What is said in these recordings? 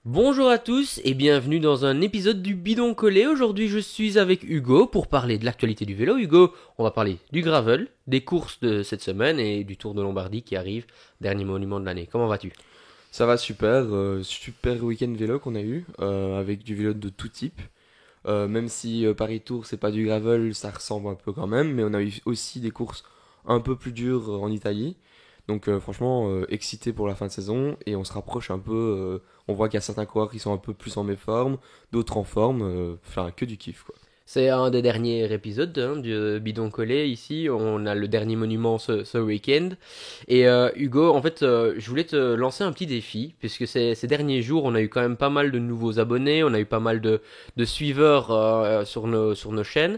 Bonjour à tous et bienvenue dans un épisode du Bidon Collé. Aujourd'hui je suis avec Hugo pour parler de l'actualité du vélo. Hugo, on va parler du gravel, des courses de cette semaine et du Tour de Lombardie qui arrive, dernier monument de l'année. Comment vas-tu? Ça va super, super week-end vélo qu'on a eu, avec du vélo de tout type. Même si Paris Tour c'est pas du gravel, ça ressemble un peu quand même, mais on a eu aussi des courses un peu plus dures en Italie. Donc franchement, excité pour la fin de saison et on se rapproche un peu. On voit qu'il y a certains coureurs qui sont un peu plus en méforme, d'autres en forme, enfin que du kiff quoi. C'est un des derniers épisodes du Bidon Collé ici. On a le dernier monument ce week-end. Et Hugo, en fait, je voulais te lancer un petit défi, puisque ces derniers jours, on a eu quand même pas mal de nouveaux abonnés, on a eu pas mal de suiveurs sur nos chaînes.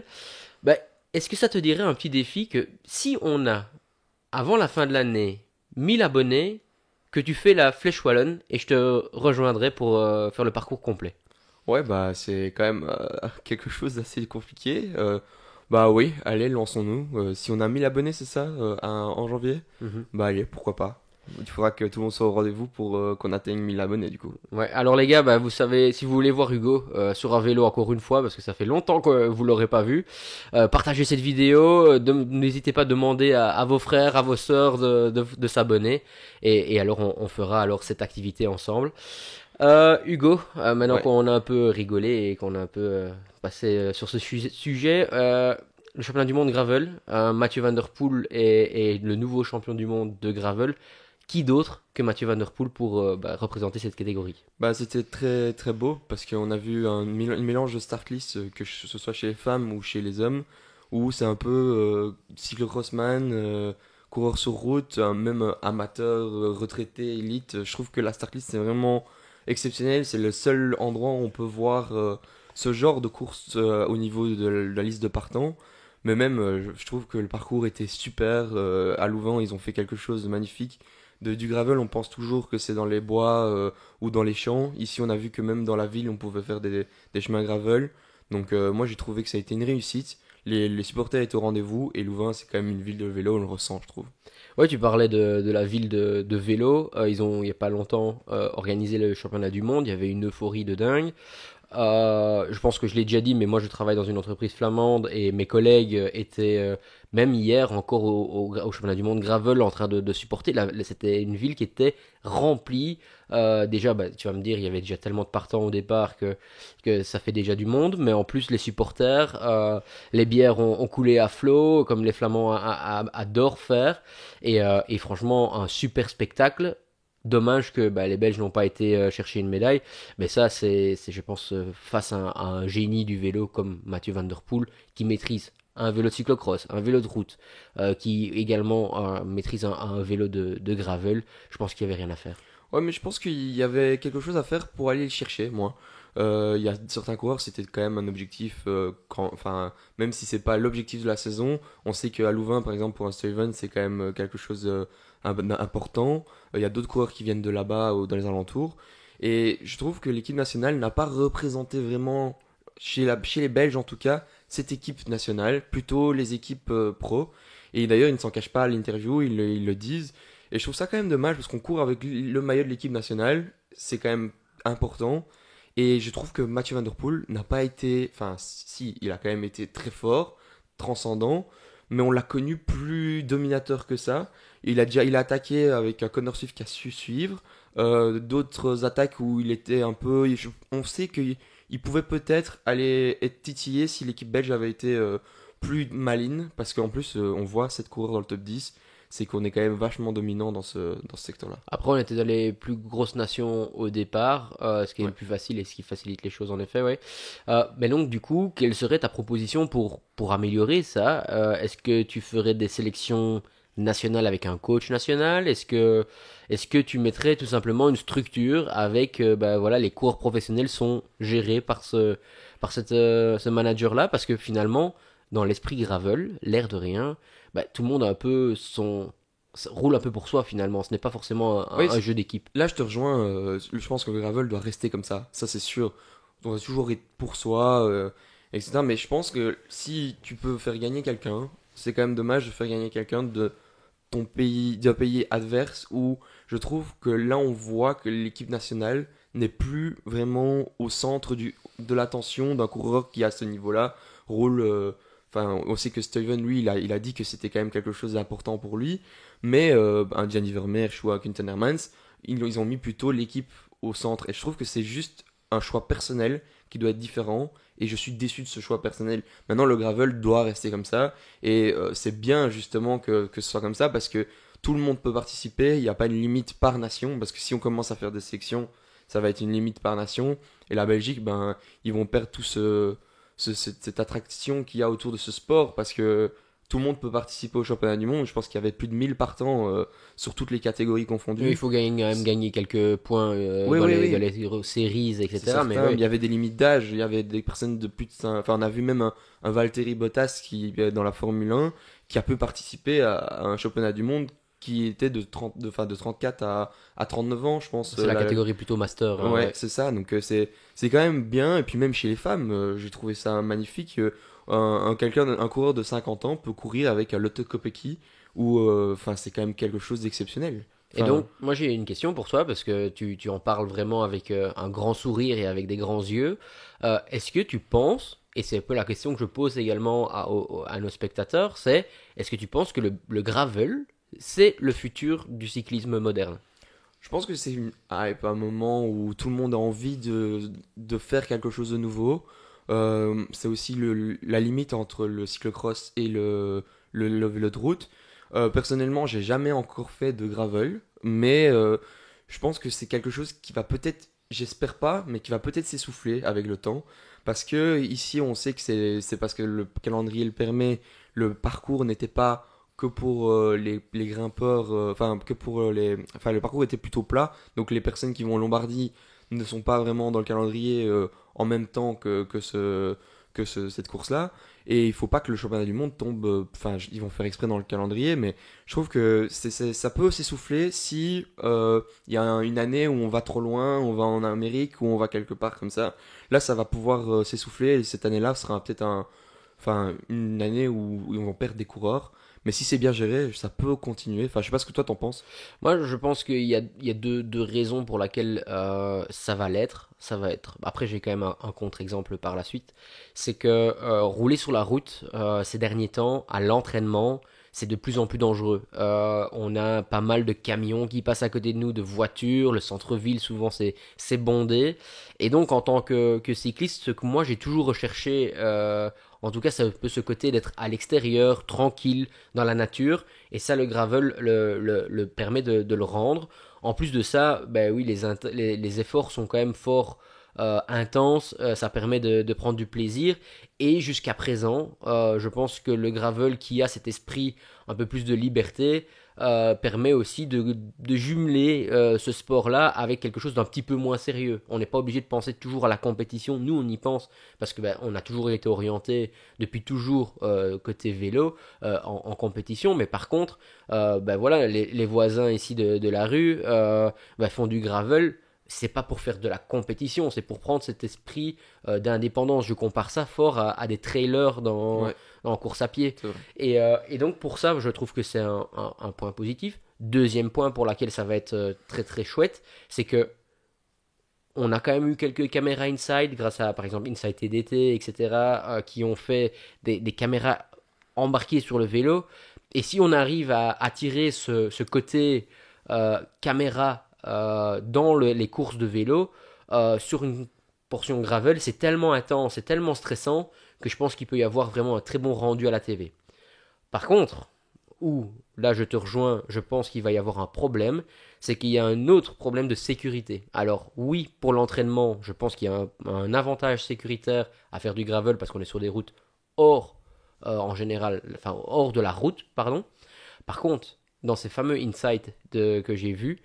Bah, est-ce que ça te dirait un petit défi que si on a, avant la fin de l'année, 1000 abonnés, que tu fais la Flèche Wallonne et je te rejoindrai pour faire le parcours complet? Ouais, bah c'est quand même quelque chose d'assez compliqué. Bah oui, allez, lançons-nous. Si on a 1000 abonnés, c'est ça, en janvier? Mhm. Bah allez, pourquoi pas. Il faudra que tout le monde soit au rendez-vous pour qu'on atteigne 1000 abonnés du coup. Ouais, alors les gars, bah, vous savez, si vous voulez voir Hugo sur un vélo encore une fois, parce que ça fait longtemps que vous l'aurez pas vu, partagez cette vidéo, n'hésitez pas à demander à vos frères, à vos sœurs de s'abonner, et alors on fera alors cette activité ensemble. Hugo, maintenant Ouais. qu'on a un peu rigolé et qu'on a un peu passé sur ce sujet, le championnat du monde gravel, Mathieu Van Der Poel est le nouveau champion du monde de gravel. Qui d'autre que Mathieu Van Der Poel pour représenter cette catégorie? Bah c'était très très beau parce qu'on a vu un mélange de start list, que ce soit chez les femmes ou chez les hommes, où c'est un peu cyclocrossman, coureur sur route, même amateur, retraité, élite. Je trouve que la start list c'est vraiment exceptionnel. C'est le seul endroit où on peut voir ce genre de course au niveau de la liste de partants. Mais même, je trouve que le parcours était super. À Louvain, ils ont fait quelque chose de magnifique. Du gravel, on pense toujours que c'est dans les bois ou dans les champs. Ici, on a vu que même dans la ville, on pouvait faire des chemins gravel. Donc, moi, j'ai trouvé que ça a été une réussite. Les supporters étaient au rendez-vous et Louvain, c'est quand même une ville de vélo, on le ressent, je trouve. Ouais, tu parlais de la ville de vélo. Ils ont, il y a pas longtemps, organisé le championnat du monde. Il y avait une euphorie de dingue. Je pense que je l'ai déjà dit, mais moi je travaille dans une entreprise flamande et mes collègues étaient même hier encore au championnat du monde gravel en train de supporter. C'était une ville qui était remplie. Déjà, bah, tu vas me dire, il y avait déjà tellement de partants au départ que ça fait déjà du monde, mais en plus les supporters, les bières ont coulé à flot, comme les Flamands adorent faire. Et franchement, un super spectacle. Dommage que bah, les Belges n'ont pas été chercher une médaille. Mais ça, je pense, face à un génie du vélo comme Mathieu Van Der Poel, qui maîtrise un vélo de cyclocross, un vélo de route, qui également maîtrise un vélo de gravel. Je pense qu'il n'y avait rien à faire. Ouais, mais je pense qu'il y avait quelque chose à faire pour aller le chercher, moi. Il y a certains coureurs, c'était quand même un objectif, enfin, même si c'est pas l'objectif de la saison, on sait qu'à Louvain, par exemple, pour un Steven, c'est quand même quelque chose d'important. Il y a d'autres coureurs qui viennent de là-bas ou dans les alentours. Et je trouve que l'équipe nationale n'a pas représenté vraiment, chez les Belges en tout cas, cette équipe nationale, plutôt les équipes pro. Et d'ailleurs, ils ne s'en cachent pas à l'interview, ils le disent. Et je trouve ça quand même dommage parce qu'on court avec le maillot de l'équipe nationale, c'est quand même important. Et je trouve que Mathieu Van Der Poel n'a pas été, enfin si, il a quand même été très fort, transcendant, mais on l'a connu plus dominateur que ça. Il a attaqué avec un Connor Swift qui a su suivre, d'autres attaques où il était un peu, on sait qu'il il pouvait peut-être aller être titillé si l'équipe belge avait été plus maligne, parce qu'en plus on voit cette coureur dans le top 10, c'est qu'on est quand même vachement dominant dans ce secteur-là. Après, on était dans les plus grosses nations au départ, ce qui est le Ouais. plus facile et ce qui facilite les choses en effet, ouais. Mais donc, du coup, quelle serait ta proposition pour améliorer ça? Est-ce que tu ferais des sélections nationales avec un coach national? Est-ce que tu mettrais tout simplement une structure avec, bah, voilà, les cours professionnels sont gérés par ce manager-là? Parce que finalement, dans l'esprit gravel, l'air de rien, bah, tout le monde a un peu ça roule un peu pour soi finalement. Ce n'est pas forcément Oui, un jeu d'équipe. là je te rejoins, je pense que le gravel doit rester comme ça c'est sûr. On doit toujours être pour soi, etc. Mais je pense que si tu peux faire gagner quelqu'un, c'est quand même dommage de faire gagner quelqu'un de ton pays, d'un pays adverse où je trouve que là on voit que l'équipe nationale n'est plus vraiment au centre de l'attention d'un coureur qui à ce niveau-là roule. Enfin, on sait que Steven, lui, il a dit que c'était quand même quelque chose d'important pour lui, mais un Gianni Vermeersch ou un Quinten Hermans, ils ont mis plutôt l'équipe au centre. Et je trouve que c'est juste un choix personnel qui doit être différent. Et je suis déçu de ce choix personnel. Maintenant, le gravel doit rester comme ça. Et c'est bien justement que ce soit comme ça parce que tout le monde peut participer. Il n'y a pas une limite par nation. Parce que si on commence à faire des sélections, ça va être une limite par nation. Et la Belgique, ben, ils vont perdre tout cette attraction qu'il y a autour de ce sport. Parce que tout le monde peut participer au championnat du monde. Je pense qu'il y avait plus de 1000 partants sur toutes les catégories Oui, il confondues. faut quand même gagner quelques points Oui, dans oui, les, oui. dans les séries, C'est etc. Mais certain, oui. il y avait des limites d'âge, il y avait des personnes de plus de Enfin, on a vu même un Valtteri Bottas qui, dans la Formule 1 qui a pu participer à un championnat du monde qui était enfin, de 34 à 39 ans, je pense. C'est la catégorie plutôt master, hein, Ouais, ouais. c'est ça, donc c'est quand même bien. Et puis même chez les femmes, j'ai trouvé ça magnifique. Un coureur de 50 ans peut courir avec un Lotte Kopecky, ou enfin, c'est quand même quelque chose d'exceptionnel. Et Enfin, donc, moi j'ai une question pour toi, parce que tu en parles vraiment avec un grand sourire et avec des grands yeux. Est-ce que tu penses, et c'est un peu la question que je pose également à nos spectateurs, c'est est-ce que tu penses que le gravel, c'est le futur du cyclisme moderne? je pense que c'est une hype, un moment où tout le monde a envie de faire quelque chose de nouveau. C'est aussi la limite entre le cyclocross et le vélo de route. Personnellement, j'ai jamais encore fait de gravel, mais je pense que c'est quelque chose qui va peut-être, j'espère pas, mais qui va peut-être s'essouffler avec le temps. Parce que ici, on sait que c'est parce que le calendrier le permet, le parcours n'était pas que pour les grimpeurs, enfin que pour enfin le parcours était plutôt plat, donc les personnes qui vont en Lombardie ne sont pas vraiment dans le calendrier en même temps cette course-là. Et il faut pas que le championnat du monde tombe, enfin ils vont faire exprès dans le calendrier, mais je trouve que ça peut s'essouffler si il y a une année où on va trop loin, on va en Amérique, ou on va quelque part comme ça. Là, ça va pouvoir s'essouffler, et cette année-là sera peut-être enfin, une année où on va perdre des coureurs. Mais si c'est bien géré, ça peut continuer. Enfin, je sais pas ce que toi t'en penses. Moi, je pense qu'il y a deux raisons pour lesquelles ça va l'être. Ça va être. Après, j'ai quand même un contre-exemple par la suite. C'est que rouler sur la route ces derniers temps, à l'entraînement, c'est de plus en plus dangereux. On a pas mal de camions qui passent à côté de nous, de voitures. Le centre-ville, souvent, c'est bondé. Et donc, en tant que cycliste, ce que moi, j'ai toujours recherché, en tout cas, c'est un peu ce côté d'être à l'extérieur, tranquille, dans la nature. Et ça, le gravel le permet de le rendre. En plus de ça, ben oui, les efforts sont quand même fort intenses. Ça permet de prendre du plaisir. Et jusqu'à présent, je pense que le gravel qui a cet esprit un peu plus de liberté permet aussi de jumeler ce sport-là avec quelque chose d'un petit peu moins sérieux. On n'est pas obligé de penser toujours à la compétition. Nous, on y pense parce que ben, on a toujours été orienté depuis toujours côté vélo en compétition. Mais par contre, ben voilà, les voisins ici de la rue ben font du gravel. C'est pas pour faire de la compétition, c'est pour prendre cet esprit d'indépendance. Je compare ça fort à des trailers Ouais, en course à pied. c'est vrai. Et donc pour ça, je trouve que c'est un point positif. Deuxième point pour laquelle ça va être très très chouette, c'est que on a quand même eu quelques caméras inside, grâce à par exemple Inside TDT, etc., qui ont fait des caméras embarquées sur le vélo. Et si on arrive à attirer ce côté caméra dans les courses de vélo, sur une portion gravel, c'est tellement intense, c'est tellement stressant que je pense qu'il peut y avoir vraiment un très bon rendu à la TV. Par contre, où là je te rejoins, je pense qu'il va y avoir un problème, c'est qu'il y a un autre problème de sécurité. Alors oui, pour l'entraînement, je pense qu'il y a un avantage sécuritaire à faire du gravel parce qu'on est sur des routes hors, en général, enfin hors de la route, pardon. Par contre, dans ces fameux insights que j'ai vus,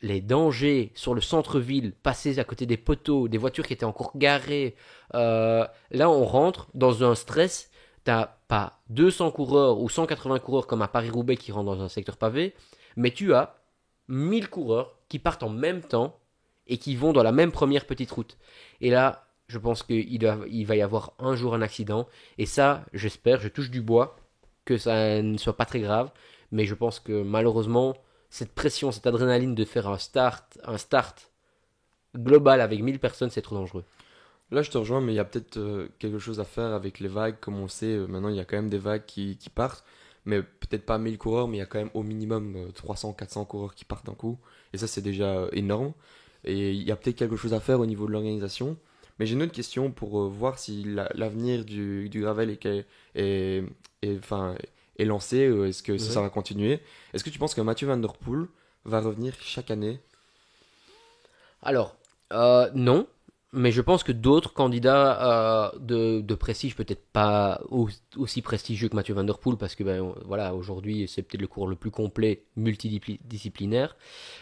les dangers sur le centre-ville, passer à côté des poteaux, des voitures qui étaient encore garées. Là, on rentre dans un stress. T'as pas 200 coureurs ou 180 coureurs comme à Paris-Roubaix qui rentrent dans un secteur pavé, mais tu as 1000 coureurs qui partent en même temps et qui vont dans la même première petite route. Et là, je pense qu'il va y avoir un jour un accident. Et ça, j'espère, je touche du bois, que ça ne soit pas très grave. Mais je pense que malheureusement, cette pression, cette adrénaline de faire un start global avec 1000 personnes, c'est trop dangereux. Là, je te rejoins, mais il y a peut-être quelque chose à faire avec les vagues. Comme on le sait, maintenant, il y a quand même des vagues qui partent. Mais peut-être pas 1000 coureurs, mais il y a quand même au minimum 300, 400 coureurs qui partent d'un coup. Et ça, c'est déjà énorme. Et il y a peut-être quelque chose à faire au niveau de l'organisation. Mais j'ai une autre question pour voir si l'avenir du gravel est, enfin, est lancé. Est-ce que ça Ouais. va continuer? Est-ce que tu penses que Mathieu Van Der Poel va revenir chaque année? Alors, non, mais je pense que d'autres candidats de prestige, peut-être pas aussi prestigieux que Mathieu Van Der Poel, parce que voilà, aujourd'hui c'est peut-être le cours le plus complet multidisciplinaire.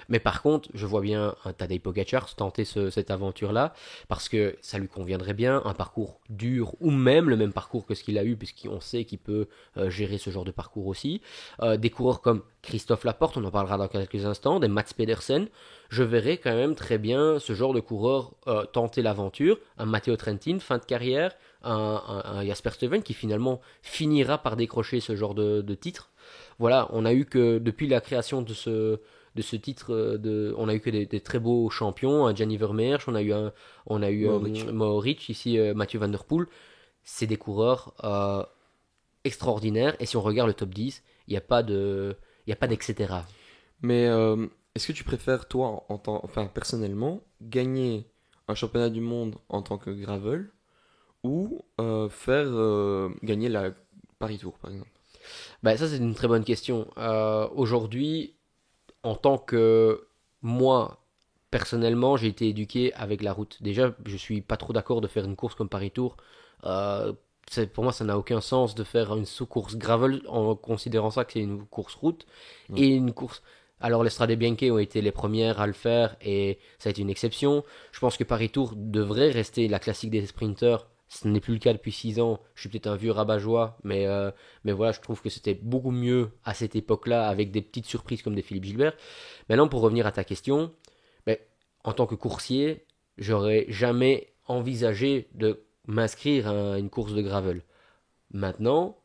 Mais par contre, je vois bien un Tadej Pogacar tenter cette aventure-là, parce que ça lui conviendrait bien, un parcours dur, ou même le même parcours que ce qu'il a eu, puisqu'on sait qu'il peut gérer ce genre de parcours aussi. Des coureurs comme Christophe Laporte, on en parlera dans quelques instants, des Mats Pedersen, je verrais quand même très bien ce genre de coureur tenter l'aventure, un Matteo Trentin, fin de carrière, un Jasper Stuyven qui finalement finira par décrocher ce genre de titre. Voilà, on a eu que depuis la création de ce titre, on a eu que des très beaux champions, un Gianni Vermeersch, on a eu Mohoric. Mohoric, ici Mathieu Van Der Poel. C'est des coureurs extraordinaires, et si on regarde le top 10, il n'y a pas de, il y a pas Ouais. d'etc. Mais est-ce que tu préfères, toi, enfin, personnellement, gagner un championnat du monde en tant que gravel ou faire gagner la Paris Tour, par exemple? Bah, ça, c'est une très bonne question. Aujourd'hui, en tant que moi, personnellement, j'ai été éduqué avec la route. Déjà, je suis pas trop d'accord de faire une course comme Paris-Tour. Euh, pour moi, ça n'a aucun sens de faire une sous-course gravel en considérant ça que c'est une course route Ouais. et une course. Alors, les Strade Bianche ont été les premières à le faire et ça a été une exception. Je pense que Paris-Tour devrait rester la classique des sprinteurs. Ce n'est plus le cas depuis 6 ans. Je suis peut-être un vieux rabat-joie, mais voilà, je trouve que c'était beaucoup mieux à cette époque-là avec des petites surprises comme des Philippe Gilbert. Maintenant, pour revenir à ta question, ben, en tant que coursier, j'aurais jamais envisagé de m'inscrire à une course de gravel. Maintenant,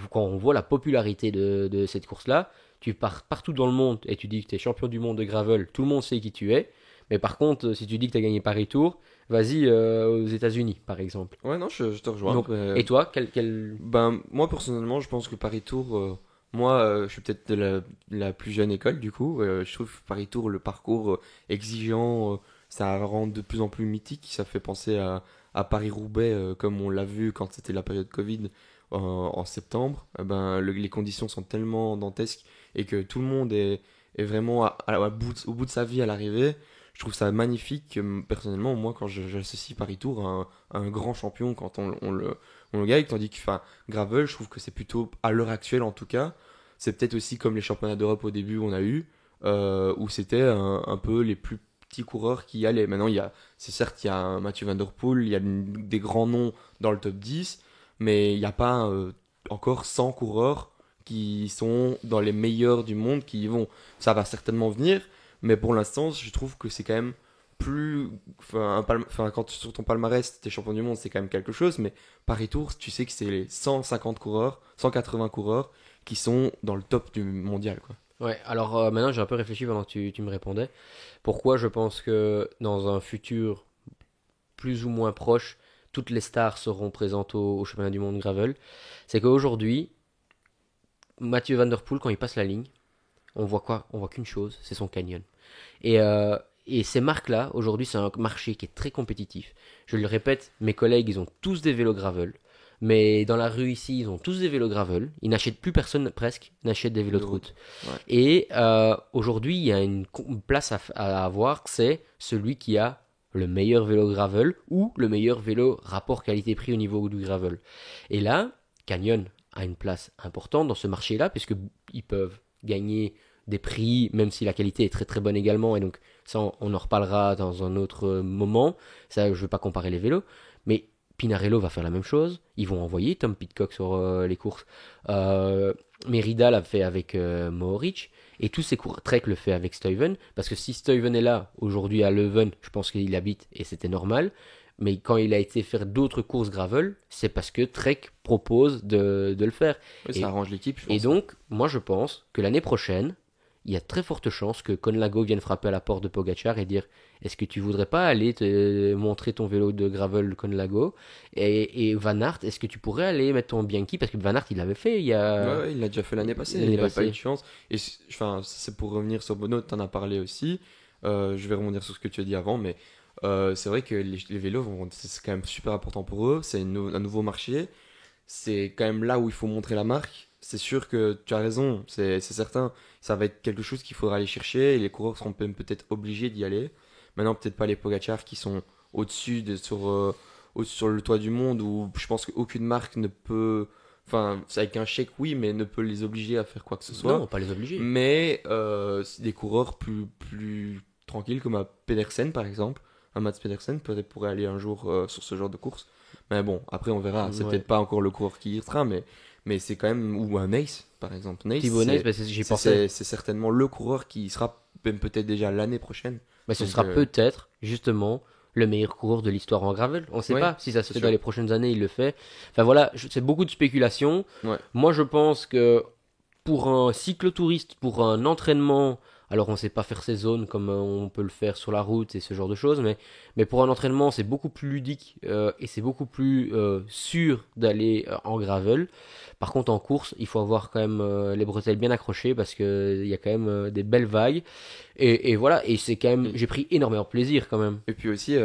quand on voit la popularité de cette course-là, tu pars partout dans le monde et tu dis que tu es champion du monde de gravel, tout le monde sait qui tu es. Mais par contre, si tu dis que tu as gagné Paris-Tour, vas-y aux États-Unis, par exemple. Ouais, non, je te rejoins. Donc, et toi, quel... Ben, moi, personnellement, je pense que Paris Tour, moi, je suis peut-être de la plus jeune école, du coup. Je trouve que Paris Tour, le parcours exigeant, ça rend de plus en plus mythique. Ça fait penser à Paris-Roubaix, comme on l'a vu quand c'était la période Covid en septembre. Ben, les conditions sont tellement dantesques et que tout le monde est vraiment au bout de sa vie à l'arrivée. Je trouve ça magnifique. Personnellement, moi, quand j'associe Paris Tour à un grand champion, quand on le gagne, tandis que enfin, Gravel, je trouve que c'est plutôt, à l'heure actuelle en tout cas, c'est peut-être aussi comme les championnats d'Europe au début on a eu, où c'était un peu les plus petits coureurs qui y allaient. Maintenant, c'est certes, il y a un Mathieu Van Der Poel, il y a des grands noms dans le top 10, mais il n'y a pas encore 100 coureurs qui sont dans les meilleurs du monde qui y vont. Ça va certainement venir, mais pour l'instant, je trouve que c'est quand même plus. Enfin, quand sur ton palmarès, t'es champion du monde, c'est quand même quelque chose, mais Paris Tour, tu sais que c'est les 150 coureurs, 180 coureurs qui sont dans le top du mondial, quoi. Ouais, alors maintenant j'ai un peu réfléchi pendant que tu me répondais. Pourquoi je pense que dans un futur plus ou moins proche, toutes les stars seront présentes au championnat du monde gravel. C'est qu'aujourd'hui, Mathieu Van Der Poel, quand il passe la ligne, on voit quoi? On voit qu'une chose, c'est son canyon. Et ces marques-là, aujourd'hui, c'est un marché qui est très compétitif. Je le répète, mes collègues, ils ont tous des vélos gravel. Mais dans la rue ici, ils ont tous des vélos gravel. Ils n'achètent plus personne presque, n'achète des vélos De de route. route. Ouais. Et aujourd'hui, il y a une place à avoir, c'est celui qui a le meilleur vélo gravel ou le meilleur vélo rapport qualité-prix au niveau du gravel. Et là, Canyon a une place importante dans ce marché-là, puisque ils peuvent gagner des prix, même si la qualité est très très bonne également. Et donc, ça, on en reparlera dans un autre moment. Ça, je ne veux pas comparer les vélos. Mais Pinarello va faire la même chose. Ils vont envoyer Tom Pidcock sur les courses. Merida l'a fait avec Mohoric. Et tous ces Trek le fait avec Stuyven. Parce que si Stuyven est là, aujourd'hui à Leuven, je pense qu'il habite et c'était normal. Mais quand il a été faire d'autres courses gravel, c'est parce que Trek propose de le faire. Oui, ça Et, arrange l'équipe, je et pense. Hein. donc, moi je pense que l'année prochaine, il y a très forte chance que Conlago vienne frapper à la porte de Pogacar et dire est-ce que tu voudrais pas aller te montrer ton vélo de gravel Conlago et Van Aert, est-ce que tu pourrais aller mettre ton Bianchi parce que Van Aert il l'avait fait il y Ouais, a ouais, il l'a déjà fait l'année passée, l'année il n'avait pas eu passée. de chance. Et enfin, c'est pour revenir sur Bono, tu en as parlé aussi. Je vais rebondir sur ce que tu as dit avant, mais c'est vrai que les vélos, c'est quand même super important pour eux. C'est un nouveau marché. C'est quand même là où il faut montrer la marque. C'est sûr que tu as raison, c'est certain. Ça va être quelque chose qu'il faudra aller chercher et les coureurs seront peut-être obligés d'y aller. Maintenant, peut-être pas les Pogacar qui sont au-dessus sur le toit du monde où je pense qu'aucune marque ne peut. Enfin, c'est avec un chèque, oui, mais ne peut les obliger à faire quoi que ce Non, soit. pas les obliger. Mais c'est des coureurs plus tranquilles, comme un Pedersen par exemple. Un Mats Pedersen peut-être pourrait aller un jour sur ce genre de course. Mais bon, après on verra. C'est Ouais. peut-être pas encore le coureur qui y sera, mais c'est quand même. Ou un Nace par exemple. Nace, Thibaut Neis, bah, j'y pensais. c'est certainement le coureur qui sera même peut-être déjà l'année prochaine. Bah, ce Donc, sera peut-être justement le meilleur coureur de l'histoire en gravel. On ne sait ouais, pas si ça se c'est fait sûr. dans les prochaines années, il le fait. Enfin voilà, c'est beaucoup de spéculation. Ouais, Moi, je pense que pour un cyclotouriste, pour un entraînement, alors on ne sait pas faire ces zones comme on peut le faire sur la route et ce genre de choses, mais pour un entraînement, c'est beaucoup plus ludique et c'est beaucoup plus sûr d'aller en gravel. Par contre, en course, il faut avoir quand même les bretelles bien accrochées parce qu'il y a quand même des belles vagues. Et voilà, et c'est quand même, et, j'ai pris énormément de plaisir quand même. et puis aussi,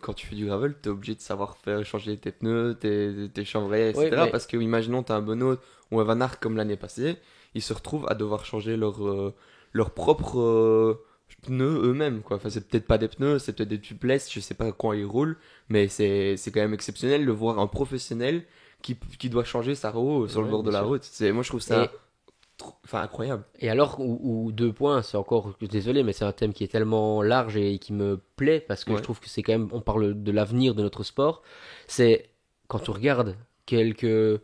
quand tu fais du gravel, t'es obligé de savoir faire changer tes pneus, tes chambrées, Oui, etc. mais Parce que, imaginons, t'as un Benoît ou un Van Aert comme l'année passée, ils se retrouvent à devoir changer leurs propres pneus eux-mêmes, quoi. Enfin, c'est peut-être pas des pneus, c'est peut-être des tubeless, je sais pas quand ils roulent, mais c'est quand même exceptionnel de voir un professionnel qui doit changer sa roue sur le ouais, bord de bien la sûr. route. Moi, je trouve ça Et, enfin, incroyable. et alors, ou deux points, c'est encore, désolé, mais c'est un thème qui est tellement large et qui me plaît parce que je Ouais, trouve que c'est quand même, on parle de l'avenir de notre sport. C'est quand on regarde quelques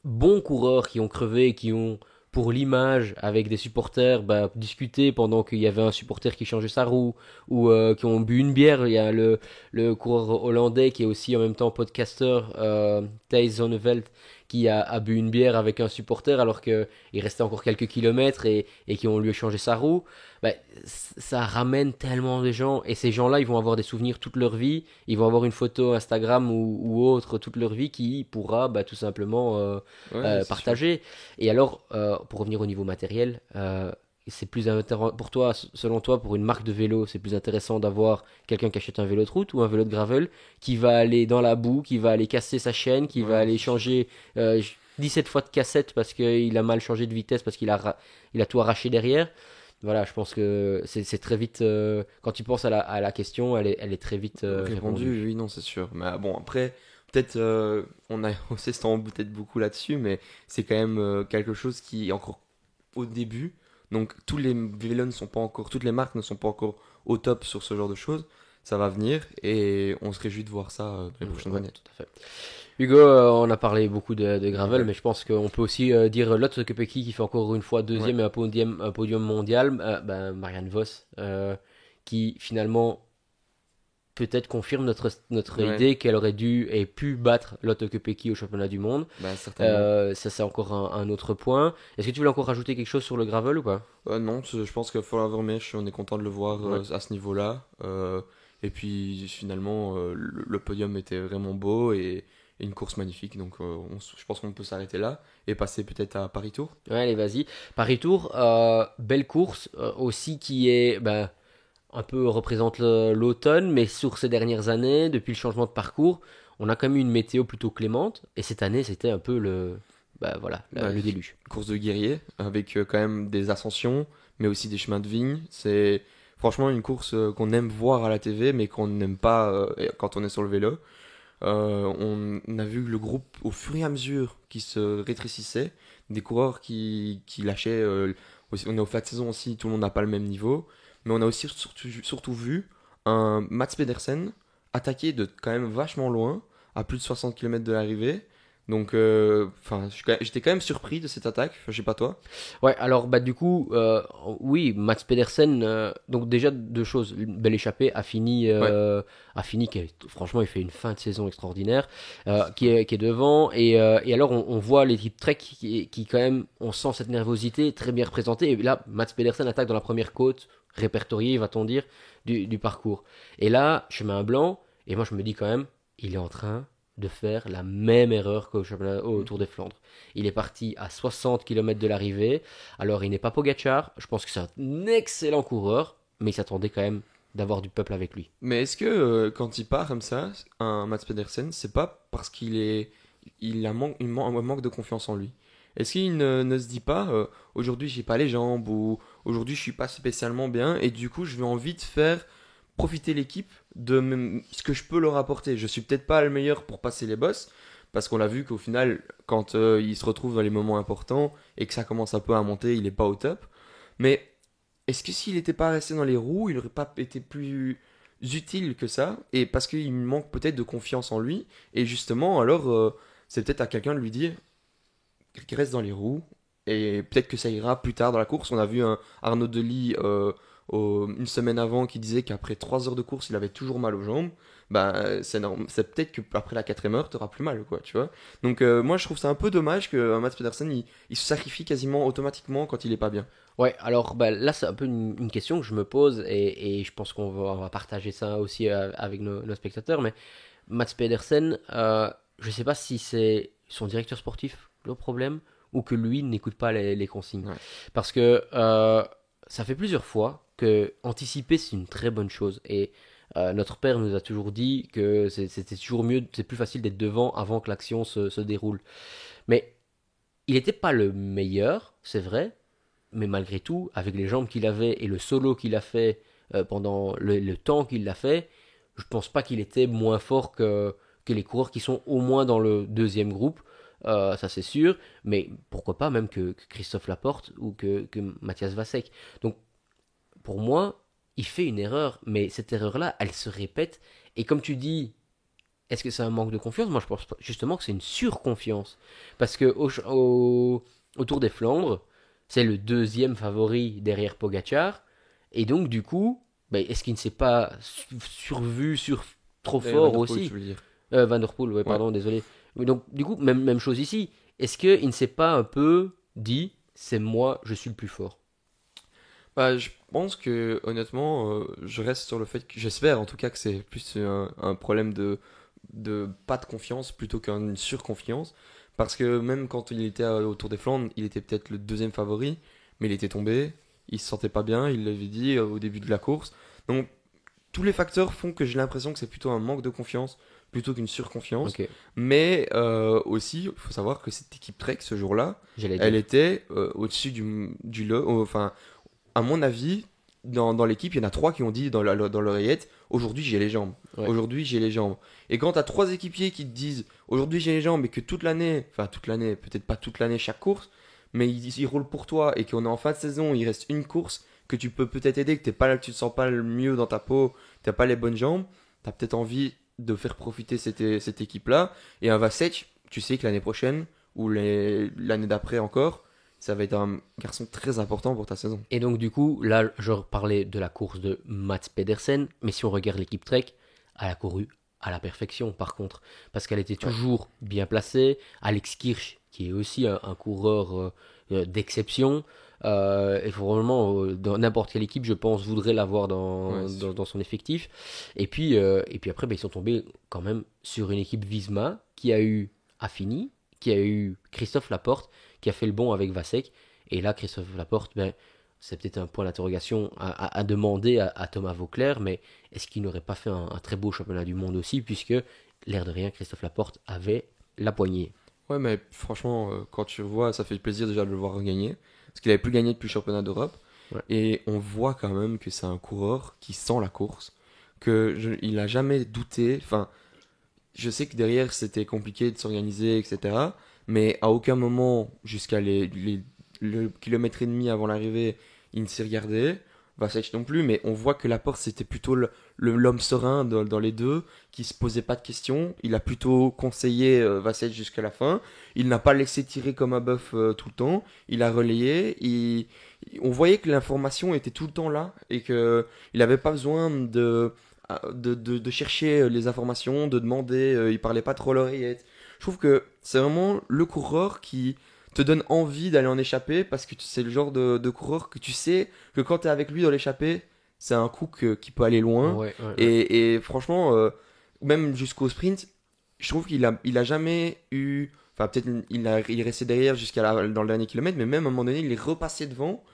bons coureurs qui ont crevé, qui ont, pour l'image, avec des supporters, bah, discuté pendant qu'il y avait un supporter qui changeait sa roue, ou qui ont bu une bière. Il y a le coureur hollandais qui est aussi en même temps podcasteur, Thijs Zonneveld, qui a bu une bière avec un supporter alors qu'il restait encore quelques kilomètres et qui ont lui changé sa roue. Bah, ça ramène tellement de gens, et ces gens-là, ils vont avoir des souvenirs toute leur vie, ils vont avoir une photo Instagram ou autre toute leur vie qui pourra bah, tout simplement ouais, c'est sûr. partagé. Et alors, pour revenir au niveau matériel, c'est plus pour toi, selon toi, pour une marque de vélo, c'est plus intéressant d'avoir quelqu'un qui achète un vélo de route ou un vélo de gravel qui va aller dans la boue, qui va aller casser sa chaîne, qui va Ouais, aller c'est sûr. changer 17 fois de cassette parce qu'il a mal changé de vitesse, parce il a tout arraché derrière. Voilà, je pense que c'est très vite, quand tu penses à la question, elle est très vite Répondu, répondue. oui, non, c'est sûr. Mais bon, après, peut-être, on a aussi s'en peut-être beaucoup là-dessus, mais c'est quand même quelque chose qui est encore au début. Donc, tous les vélos ne sont pas encore, toutes les marques ne sont pas encore au top sur ce genre de choses. Ça va venir et on se réjouit de voir ça dans les prochaines Ouais, années. tout à fait. Hugo, on a parlé beaucoup de gravel, Ouais. mais je pense qu'on peut aussi dire Lotto Kopecky qui fait encore une fois Ouais. deuxième et un podium mondial. Ben, Marianne Vos, qui finalement peut-être confirme notre Ouais. idée qu'elle aurait dû et pu battre Lotto Kopecky au championnat du monde. Bah, certainement. Ça, c'est encore un autre point. Est-ce que tu voulais encore rajouter quelque chose sur le gravel ou pas? Non, je pense qu'il faut l'avoir mis. On est content de le voir Ouais. à ce niveau-là. Et puis finalement, le podium était vraiment beau et une course magnifique. Donc je pense qu'on peut s'arrêter là et passer peut-être à Paris Tour. Ouais, allez, vas-y. Paris-Tour, belle course aussi qui est ben, un peu représente l'automne, mais sur ces dernières années, depuis le changement de parcours, on a quand même eu une météo plutôt clémente. Et cette année, c'était un peu bah, voilà, Bah, le déluge. course de guerrier avec quand même des ascensions, mais aussi des chemins de vigne. C'est franchement une course qu'on aime voir à la TV, mais qu'on n'aime pas quand on est sur le vélo. On a vu le groupe au fur et à mesure qui se rétrécissait, des coureurs qui lâchaient. On est au flat saison aussi, tout le monde n'a pas le même niveau, mais on a aussi surtout vu un Mats Pedersen attaquer de quand même vachement loin, à plus de 60 km de l'arrivée, Donc, j'étais quand même surpris de cette attaque. Enfin, je sais pas toi. Ouais, alors bah du coup, oui, Mats Pedersen. Donc déjà deux choses. Une belle échappée Ouais, a fini. Franchement, il fait une fin de saison extraordinaire, qui est devant. Et alors on voit l'équipe Trek qui quand même, on sent cette nervosité très bien représentée. Et là, Mats Pedersen attaque dans la première côte répertoriée, va-t-on dire, du parcours. Et là, chemin blanc. Et moi, je me dis quand même, il est en train de faire la même erreur au Tour des Flandres. Il est parti à 60 km de l'arrivée. Alors, il n'est pas Pogacar. Je pense que c'est un excellent coureur, mais il s'attendait quand même d'avoir du peuple avec lui. mais est-ce que quand il part comme ça, un Mats Pedersen, c'est pas parce il manque de confiance en lui? Est-ce qu'il ne se dit pas aujourd'hui j'ai pas les jambes ou aujourd'hui je suis pas spécialement bien et du coup je vais envie de faire profiter l'équipe ce que je peux leur apporter. Je suis peut-être pas le meilleur pour passer les bosses parce qu'on l'a vu qu'au final quand il se retrouve dans les moments importants et que ça commence un peu à monter, il est pas au top. Mais est-ce que s'il n'était pas resté dans les roues, il n'aurait pas été plus utile que ça? Et parce qu'il manque peut-être de confiance en lui. Et justement, alors, c'est peut-être à quelqu'un de lui dire qu'il reste dans les roues. Et peut-être que ça ira plus tard dans la course. On a vu un Arnaud Delis une semaine avant qui disait qu'après 3 heures de course, il avait toujours mal aux jambes. Bah, c'est peut-être qu'après la quatrième heure, tu auras plus mal, quoi, tu vois. Donc, moi, je trouve ça un peu dommage que Mats Pedersen, il se sacrifie quasiment automatiquement quand il est pas bien. Ouais, alors bah, là, c'est un peu une question que je me pose et je pense qu'on va partager ça aussi avec nos spectateurs. Mais Mats Pedersen, je sais pas si c'est son directeur sportif le problème ou que lui n'écoute pas les consignes. Ouais. Parce que ça fait plusieurs fois que anticiper c'est une très bonne chose. Et notre père nous a toujours dit que c'était toujours mieux, c'est plus facile d'être devant avant que l'action se déroule. Mais il n'était pas le meilleur, c'est vrai, mais malgré tout, avec les jambes qu'il avait et le solo qu'il a fait pendant le temps qu'il l'a fait, je pense pas qu'il était moins fort que les coureurs qui sont au moins dans le deuxième groupe. Ça c'est sûr, mais pourquoi pas même que Christophe Laporte ou que Mathias Vasek. Donc pour moi, il fait une erreur, mais cette erreur-là, elle se répète. Et comme tu dis, est-ce que c'est un manque de confiance? Moi, je pense justement que c'est une surconfiance. Parce que au Tour des Flandres, c'est le deuxième favori derrière Pogacar. Et donc, du coup, ben, est-ce qu'il ne s'est pas survu, trop Derrière fort Van Der Poel, aussi? tu veux dire. Van der Poel, ouais, Ouais. pardon, désolé. Donc, du coup, même chose ici. Est-ce qu'il ne s'est pas un peu dit, c'est moi, je suis le plus fort? Bah, je pense que honnêtement, je reste sur le fait que j'espère en tout cas que c'est plus un problème de pas de confiance plutôt qu'une surconfiance. Parce que même quand il était au Tour des Flandres, il était peut-être le deuxième favori, mais il était tombé, il se sentait pas bien, il l'avait dit au début de la course. Donc tous les facteurs font que j'ai l'impression que c'est plutôt un manque de confiance plutôt qu'une surconfiance. Ok, Mais aussi, il faut savoir que cette équipe Trek ce jour-là, j'allais elle dire. était au-dessus enfin à mon avis, dans l'équipe, il y en a trois qui ont dit dans l'oreillette, aujourd'hui j'ai les jambes. Ouais. Aujourd'hui j'ai les jambes. Et quand tu as trois équipiers qui te disent aujourd'hui j'ai les jambes et que toute l'année, peut-être pas toute l'année chaque course, mais ils roulent pour toi et qu'on est en fin de saison, il reste une course que tu peux peut-être aider, que t'es pas là, tu te sens pas le mieux dans ta peau, t'as pas les bonnes jambes, tu as peut-être envie de faire profiter cette équipe-là. Et un Vasek, tu sais que l'année prochaine ou l'année d'après encore, ça va être un garçon très important pour ta saison. Et donc, du coup, là, je parlais de la course de Mats Pedersen, mais si on regarde l'équipe Trek, elle a couru à la perfection, par contre, parce qu'elle était Ouais. toujours bien placée. Alex Kirch, qui est aussi un coureur d'exception, et probablement dans n'importe quelle équipe, je pense, voudrait l'avoir Ouais, c'est sûr. dans son effectif. Et puis après, ben, ils sont tombés quand même sur une équipe Visma qui a eu Affini, qui a eu Christophe Laporte, qui a fait le bon avec Vasek. Et là, Christophe Laporte, ben, c'est peut-être un point d'interrogation à demander à Thomas Vauclair, mais est-ce qu'il n'aurait pas fait un très beau championnat du monde aussi, puisque, l'air de rien, Christophe Laporte avait la poignée. Ouais, mais franchement, quand tu vois, ça fait plaisir déjà de le voir gagner. Parce qu'il avait plus gagné depuis le championnat d'Europe. Ouais. Et on voit quand même que c'est un coureur qui sent la course. Il a jamais douté. Enfin, je sais que derrière c'était compliqué de s'organiser, etc. Mais à aucun moment, jusqu'à le kilomètre et demi avant l'arrivée, il ne s'est regardé. Vasek non plus, mais on voit que Laporte c'était plutôt l'homme serein dans les deux, qui se posait pas de questions. Il a plutôt conseillé Vasek jusqu'à la fin. Il n'a pas laissé tirer comme un bœuf tout le temps. Il a relayé. On voyait que l'information était tout le temps là et que il n'avait pas besoin de chercher les informations, de demander. Il parlait pas trop à l'oreillette. Je trouve que c'est vraiment le coureur qui te donne envie d'aller en échappée parce que c'est le genre de coureur que tu sais que quand tu es avec lui dans l'échappée, c'est un coup qui peut aller loin. Ouais. Et franchement, même jusqu'au sprint, je trouve qu'il a jamais eu. Enfin, peut-être il est resté derrière dans le dernier kilomètre, mais même à un moment donné, il est repassé devant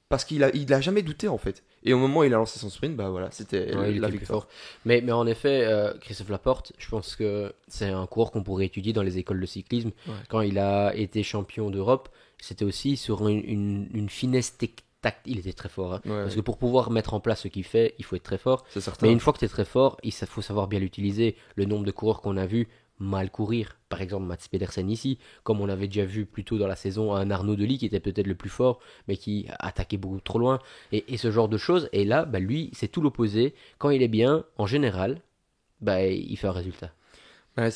parce qu'il a jamais douté en fait. Et au moment où il a lancé son sprint, bah voilà, c'était Ouais, il la était plus victoire. fort. Mais en effet, Christophe Laporte, je pense que c'est un coureur qu'on pourrait étudier dans les écoles de cyclisme. Ouais. Quand il a été champion d'Europe, c'était aussi sur une finesse tactique. Il était très fort, hein. Ouais, Parce que pour pouvoir mettre en place ce qu'il fait, il faut être très fort. c'est certain. Mais une fois que tu es très fort, il faut savoir bien l'utiliser. Le nombre de coureurs qu'on a vu mal courir, par exemple Mats Pedersen ici, comme on avait déjà vu plus tôt dans la saison un Arnaud Delis qui était peut-être le plus fort, mais qui attaquait beaucoup trop loin, et ce genre de choses. Et là, bah, lui, c'est tout l'opposé. Quand il est bien, en général, bah, il fait un résultat. Ouais,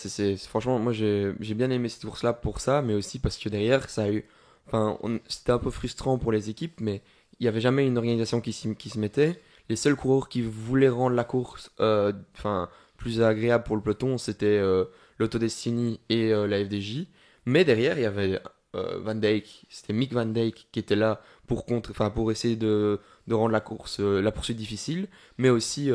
franchement, moi j'ai bien aimé cette course-là pour ça, mais aussi parce que derrière, ça a eu. Enfin, c'était un peu frustrant pour les équipes, mais il n'y avait jamais une organisation qui se mettait. Les seuls coureurs qui voulaient rendre la course enfin, plus agréable pour le peloton, c'était l'Autodestiny et la FDJ. Mais derrière, il y avait Van Dijk, c'était Mick Van Dijk qui était là enfin, pour essayer de rendre la poursuite difficile, mais aussi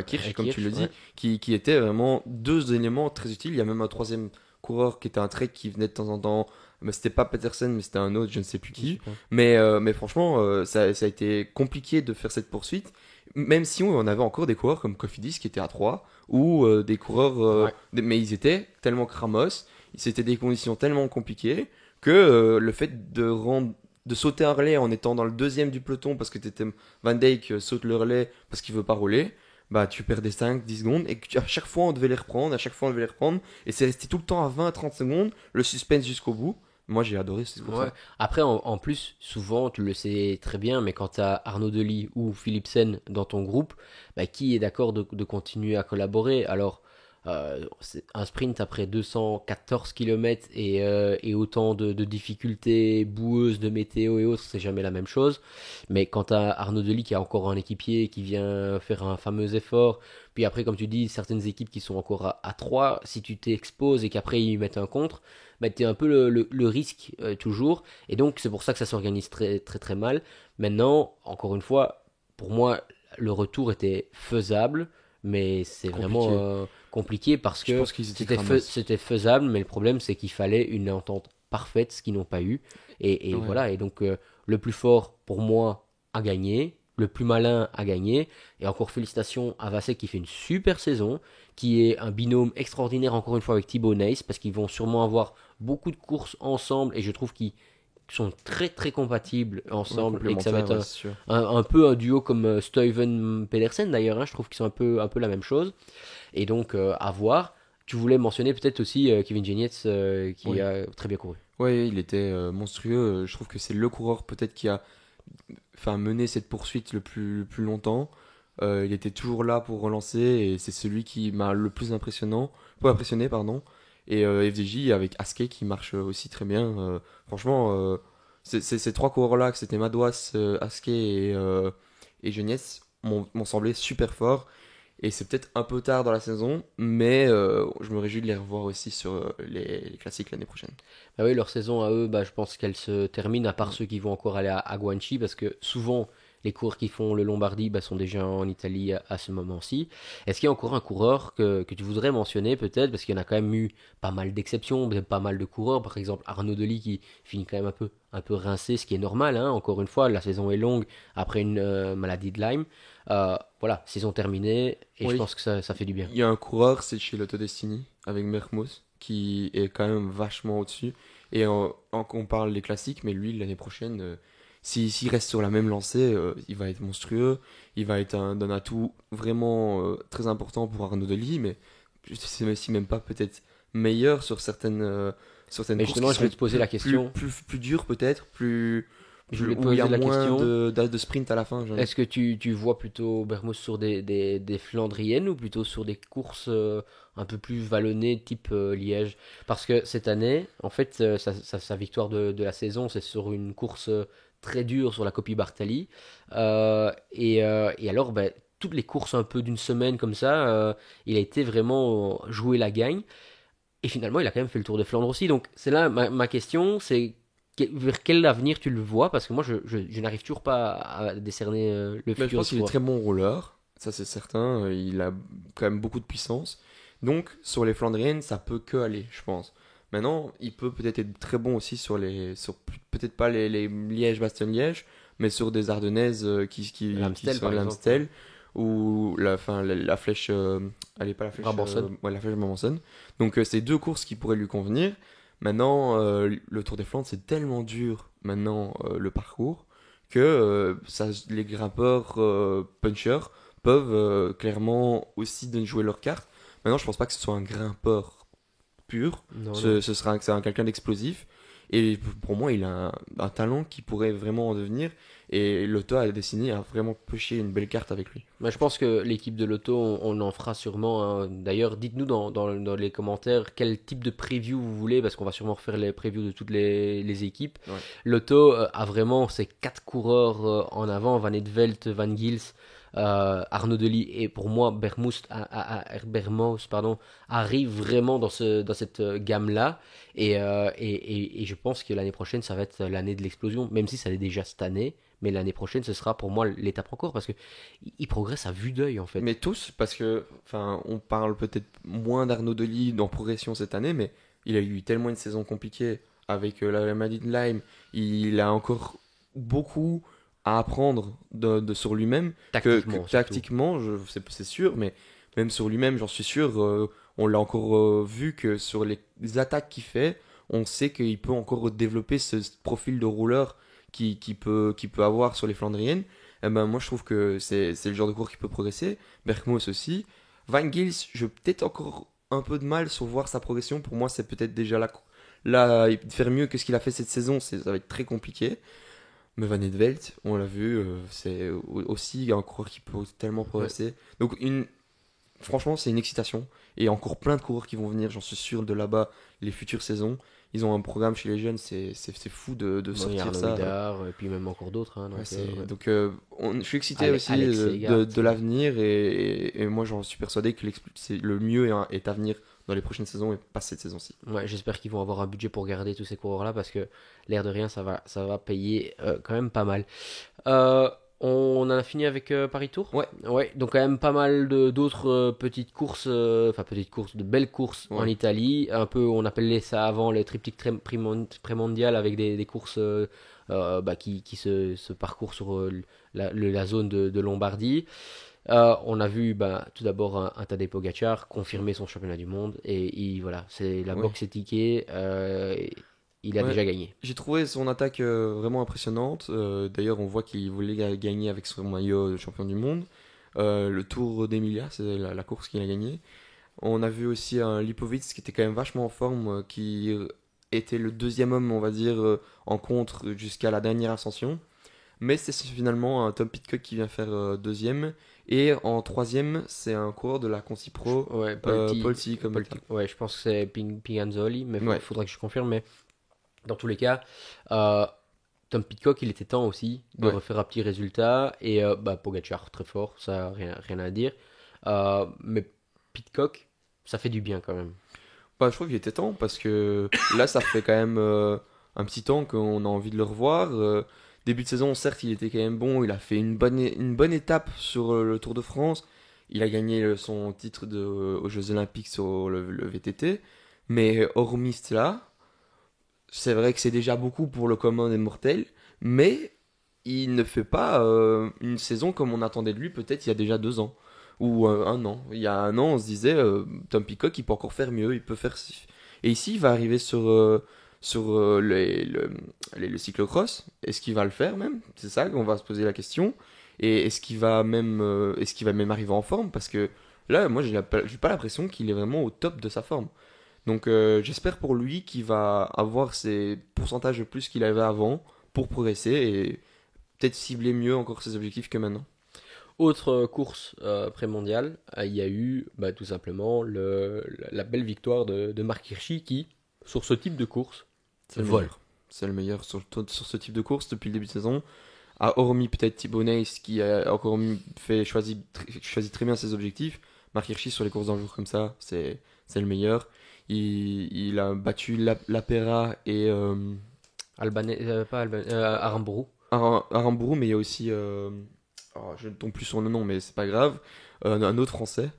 Kirch, comme tu le dis, Ouais. qui étaient vraiment deux éléments très utiles. Il y a même un troisième coureur qui était un Trek qui venait de temps en temps, mais c'était pas Petersen, mais c'était un autre, je ne sais plus qui. Mais franchement, ça a été compliqué de faire cette poursuite, même si on avait encore des coureurs comme Cofidis qui étaient à 3 ou des coureurs, Ouais. mais ils étaient tellement cramos, c'était des conditions tellement compliquées que le fait de sauter un relais en étant dans le deuxième du peloton parce que t'étais Van Dijk saute le relais parce qu'il veut pas rouler, bah tu perdais 5-10 secondes et à chaque fois on devait les reprendre, et c'est resté tout le temps à 20-30 secondes, le suspense jusqu'au bout. Moi j'ai adoré cette Ouais. course-là. Après, en plus, souvent, tu le sais très bien, mais quand tu as Arnaud Delis ou Philipsen dans ton groupe, bah, qui est d'accord de continuer à collaborer? Alors, c'est un sprint après 214 km et autant de difficultés boueuses de météo et autres, c'est jamais la même chose. Mais quand tu as Arnaud Delis qui a encore un équipier qui vient faire un fameux effort, puis après, comme tu dis, certaines équipes qui sont encore à 3, si tu t'exposes et qu'après ils mettent un contre, bah, tu es un peu le risque toujours. Et donc, c'est pour ça que ça s'organise très, très, très mal. Maintenant, encore une fois, pour moi, le retour était faisable, mais c'est vraiment Compliqué. compliqué parce Je que pense qu'ils étaient cramos. c'était faisable, mais le problème, c'est qu'il fallait une entente parfaite, ce qu'ils n'ont pas eu. Et Ouais. voilà, et donc le plus fort, pour moi, a gagné. Le plus malin a gagné. Et encore félicitations à Vasek qui fait une super saison, qui est un binôme extraordinaire encore une fois avec Thibaut Neis, parce qu'ils vont sûrement avoir beaucoup de courses ensemble, et je trouve qu'ils sont très très compatibles Ouais, ensemble, et que ça va complémentaire, être ouais, c'est sûr. un peu un duo comme Stuyven Pedersen d'ailleurs, hein. Je trouve qu'ils sont un peu la même chose, et donc à voir. Tu voulais mentionner peut-être aussi Kevin Genietz qui Oui. a très bien couru. Ouais, il était monstrueux. Je trouve que c'est le coureur peut-être qui a mené cette poursuite le plus longtemps. Il était toujours là pour relancer et c'est celui qui m'a le plus impressionné, pardon. Et FDJ avec Askey qui marche aussi très bien. Franchement, ces trois coureurs-là, que c'était Madouas, Askey et Geniès, m'ont semblé super forts. Et c'est peut-être un peu tard dans la saison, mais je me réjouis de les revoir aussi sur les classiques l'année prochaine. Ah oui, leur saison à eux, bah, je pense qu'elle se termine, à part ceux qui vont encore aller à Guanchi, parce que souvent, les coureurs qui font le Lombardie bah, sont déjà en Italie à ce moment-ci. Est-ce qu'il y a encore un coureur que tu voudrais mentionner, peut-être, parce qu'il y en a quand même eu pas mal d'exceptions, pas mal de coureurs, par exemple Arnaud Delis qui finit quand même un peu rincé, ce qui est normal, hein. Encore une fois, la saison est longue après une maladie de Lyme. Voilà, saison terminée, et je Oui, pense que ça fait du bien. il y a un coureur, c'est chez l'Autodestiny, avec Mermoz, qui est quand même vachement au-dessus. Et on parle des classiques, mais lui, l'année prochaine, s'il reste sur la même lancée, il va être monstrueux. Il va être d'un atout vraiment très important pour Arnaud Delis, mais je sais aussi même pas peut-être meilleur sur certaines Mais courses justement, qui je vais sont te poser la question. plus dures peut-être, plus Je voulais te où il y a poser la moins question. de sprint à la fin. Est-ce que tu vois plutôt Bermos sur des Flandriennes ou plutôt sur des courses un peu plus vallonnées type Liège? Parce que cette année, en fait, sa victoire de la saison, c'est sur une course très dure sur la Coppi Bartali. Et alors, ben, toutes les courses un peu d'une semaine comme ça, il a été vraiment jouer la gagne. Et finalement, il a quand même fait le Tour de Flandre aussi. Donc, c'est là ma question, c'est vers quel avenir tu le vois? Parce que moi, je n'arrive toujours pas à décerner le Mais je futur de pense ce qu'il est coureur. très bon rouleur, ça c'est certain. Il a quand même beaucoup de puissance. Donc sur les Flandriennes, ça peut que aller, je pense. Maintenant, il peut peut-être être très bon aussi peut-être pas les Liège-Bastogne-Liège, mais sur des Ardennaises qui L'Amstel, sont par exemple. Ouais. l'Amstel ou la flèche. Allez, pas la flèche. Brabançonne. Ouais, la flèche Brabançonne. Donc c'est deux courses qui pourraient lui convenir. Maintenant, le Tour des Flandres, c'est tellement dur maintenant le parcours que les grimpeurs punchers peuvent clairement aussi jouer leur carte. Maintenant, je pense pas que ce soit un grimpeur pur. Non, non. C'est quelqu'un d'explosif. Et pour moi, il a un talent qui pourrait vraiment en devenir. Et Lotto a décidé à vraiment pêcher une belle carte avec lui. Mais je pense que l'équipe de l'auto, on en fera sûrement, hein. D'ailleurs, dites-nous dans les commentaires quel type de preview vous voulez, parce qu'on va sûrement refaire les previews de toutes les équipes. Ouais. L'auto a vraiment ses quatre coureurs en avant, Van Edvelt, Van Gils, Arnaud Delis, et pour moi, Bermos, pardon, arrive vraiment dans cette gamme-là. Et je pense que l'année prochaine, ça va être l'année de l'explosion, même si ça l'est déjà cette année. Mais l'année prochaine, ce sera pour moi l'étape encore parce que il progresse à vue d'œil en fait. Mais tous, parce que, enfin, on parle peut-être moins d'Arnaud Delis dans progression cette année, mais il a eu tellement une saison compliquée avec la maladie de Lyme. Il a encore beaucoup à apprendre sur lui-même, que Tactiquement, surtout. tactiquement, c'est sûr, mais même sur lui-même, j'en suis sûr, on l'a encore vu que sur les attaques qu'il fait, on sait qu'il peut encore développer ce profil de rouleur qui peut avoir sur les Flandriennes. Eh ben, moi je trouve que c'est le genre de cours qui peut progresser. Berkmos aussi. Van Gils, je peut-être encore un peu de mal sur voir sa progression. Pour moi, c'est peut-être déjà là faire mieux que ce qu'il a fait cette saison, ça va être très compliqué. Mais Van Edvelt, on l'a vu, c'est aussi un coureur qui peut tellement Ouais. progresser. Donc franchement, c'est une excitation. Et encore plein de coureurs qui vont venir, j'en suis sûr, de là-bas, les futures saisons. Ils ont un programme chez les jeunes, c'est fou de Bon, il y a sortir Arnaud ça. Vidar, et puis même encore d'autres. Hein, Ouais, donc, ouais. donc je suis excité aussi Alex Segard, de l'avenir et moi j'en suis persuadé que le mieux est à venir dans les prochaines saisons et pas cette saison-ci. Ouais, j'espère qu'ils vont avoir un budget pour garder tous ces coureurs-là parce que l'air de rien, ça va payer quand même pas mal. Euh, on en a fini avec Paris Tour. Ouais, Ouais, donc quand même pas mal d'autres petites courses, enfin petites courses, de belles courses en ouais, Italie. Un peu, on appelait ça avant les triptyques prémondiales avec des courses bah, qui se parcourent sur la zone de Lombardie. On a vu bah, tout d'abord un Tadej Pogacar confirmer son championnat du monde et voilà, c'est la ouais, boxe est tickée, il a ouais. déjà gagné. J'ai trouvé son attaque vraiment impressionnante. D'ailleurs, on voit qu'il voulait gagner avec son maillot de champion du monde. Le Tour d'Emilia, c'est la course qu'il a gagnée. On a vu aussi un Lipovic qui était quand même vachement en forme, qui était le deuxième homme, on va dire, en contre jusqu'à la dernière ascension. Mais c'est finalement un Tom Pidcock qui vient faire deuxième. Et en troisième, c'est un coureur de la Conci Pro, Ouais, Polti, comme Ouais, je pense que c'est Piganzoli, mais il Ouais, faudrait que je confirme. Mais dans tous les cas, euh, Tom Pitcock, il était temps aussi de ouais. refaire un petit résultat. Et bah, Pogacar, très fort, ça, rien à dire. Mais Pitcock, ça fait du bien quand même. Bah, je trouve qu'il était temps parce que là, ça fait quand même un petit temps qu'on a envie de le revoir. Début de saison, certes, il était quand même bon. Il a fait une bonne étape sur le Tour de France. Il a gagné son titre aux Jeux Olympiques sur le VTT. Mais hormis cela, c'est vrai que c'est déjà beaucoup pour le commun des mortels. Mais il ne fait pas une saison comme on attendait de lui peut-être il y a déjà 2 ans. Ou un an. Il y a un an, on se disait, Tom Peacock, il peut encore faire mieux, il peut faire... Et ici, il va arriver sur le cyclocross. Est-ce qu'il va le faire même? C'est ça qu'on va se poser la question. Et est-ce qu'il va même arriver en forme? Parce que là, moi, j'ai pas l'impression qu'il est vraiment au top de sa forme. Donc j'espère pour lui qu'il va avoir ses pourcentages de plus qu'il avait avant. pour progresser et peut-être cibler mieux encore ses objectifs que maintenant. Autre course pré-mondiale, il y a eu tout simplement la belle victoire de Marc Hirschi qui, sur ce type de course, C'est le vole. meilleur. C'est le meilleur sur ce type de course depuis le début de saison. Hormis peut-être Thibaut Neis qui a encore choisi très bien ses objectifs. Marc Hirschi sur les courses d'un jour comme ça, c'est le meilleur. Il a battu Lapera et Aramburu. Aramburu, mais il y a aussi, je ne tombe plus sur le nom, mais c'est pas grave, un autre français.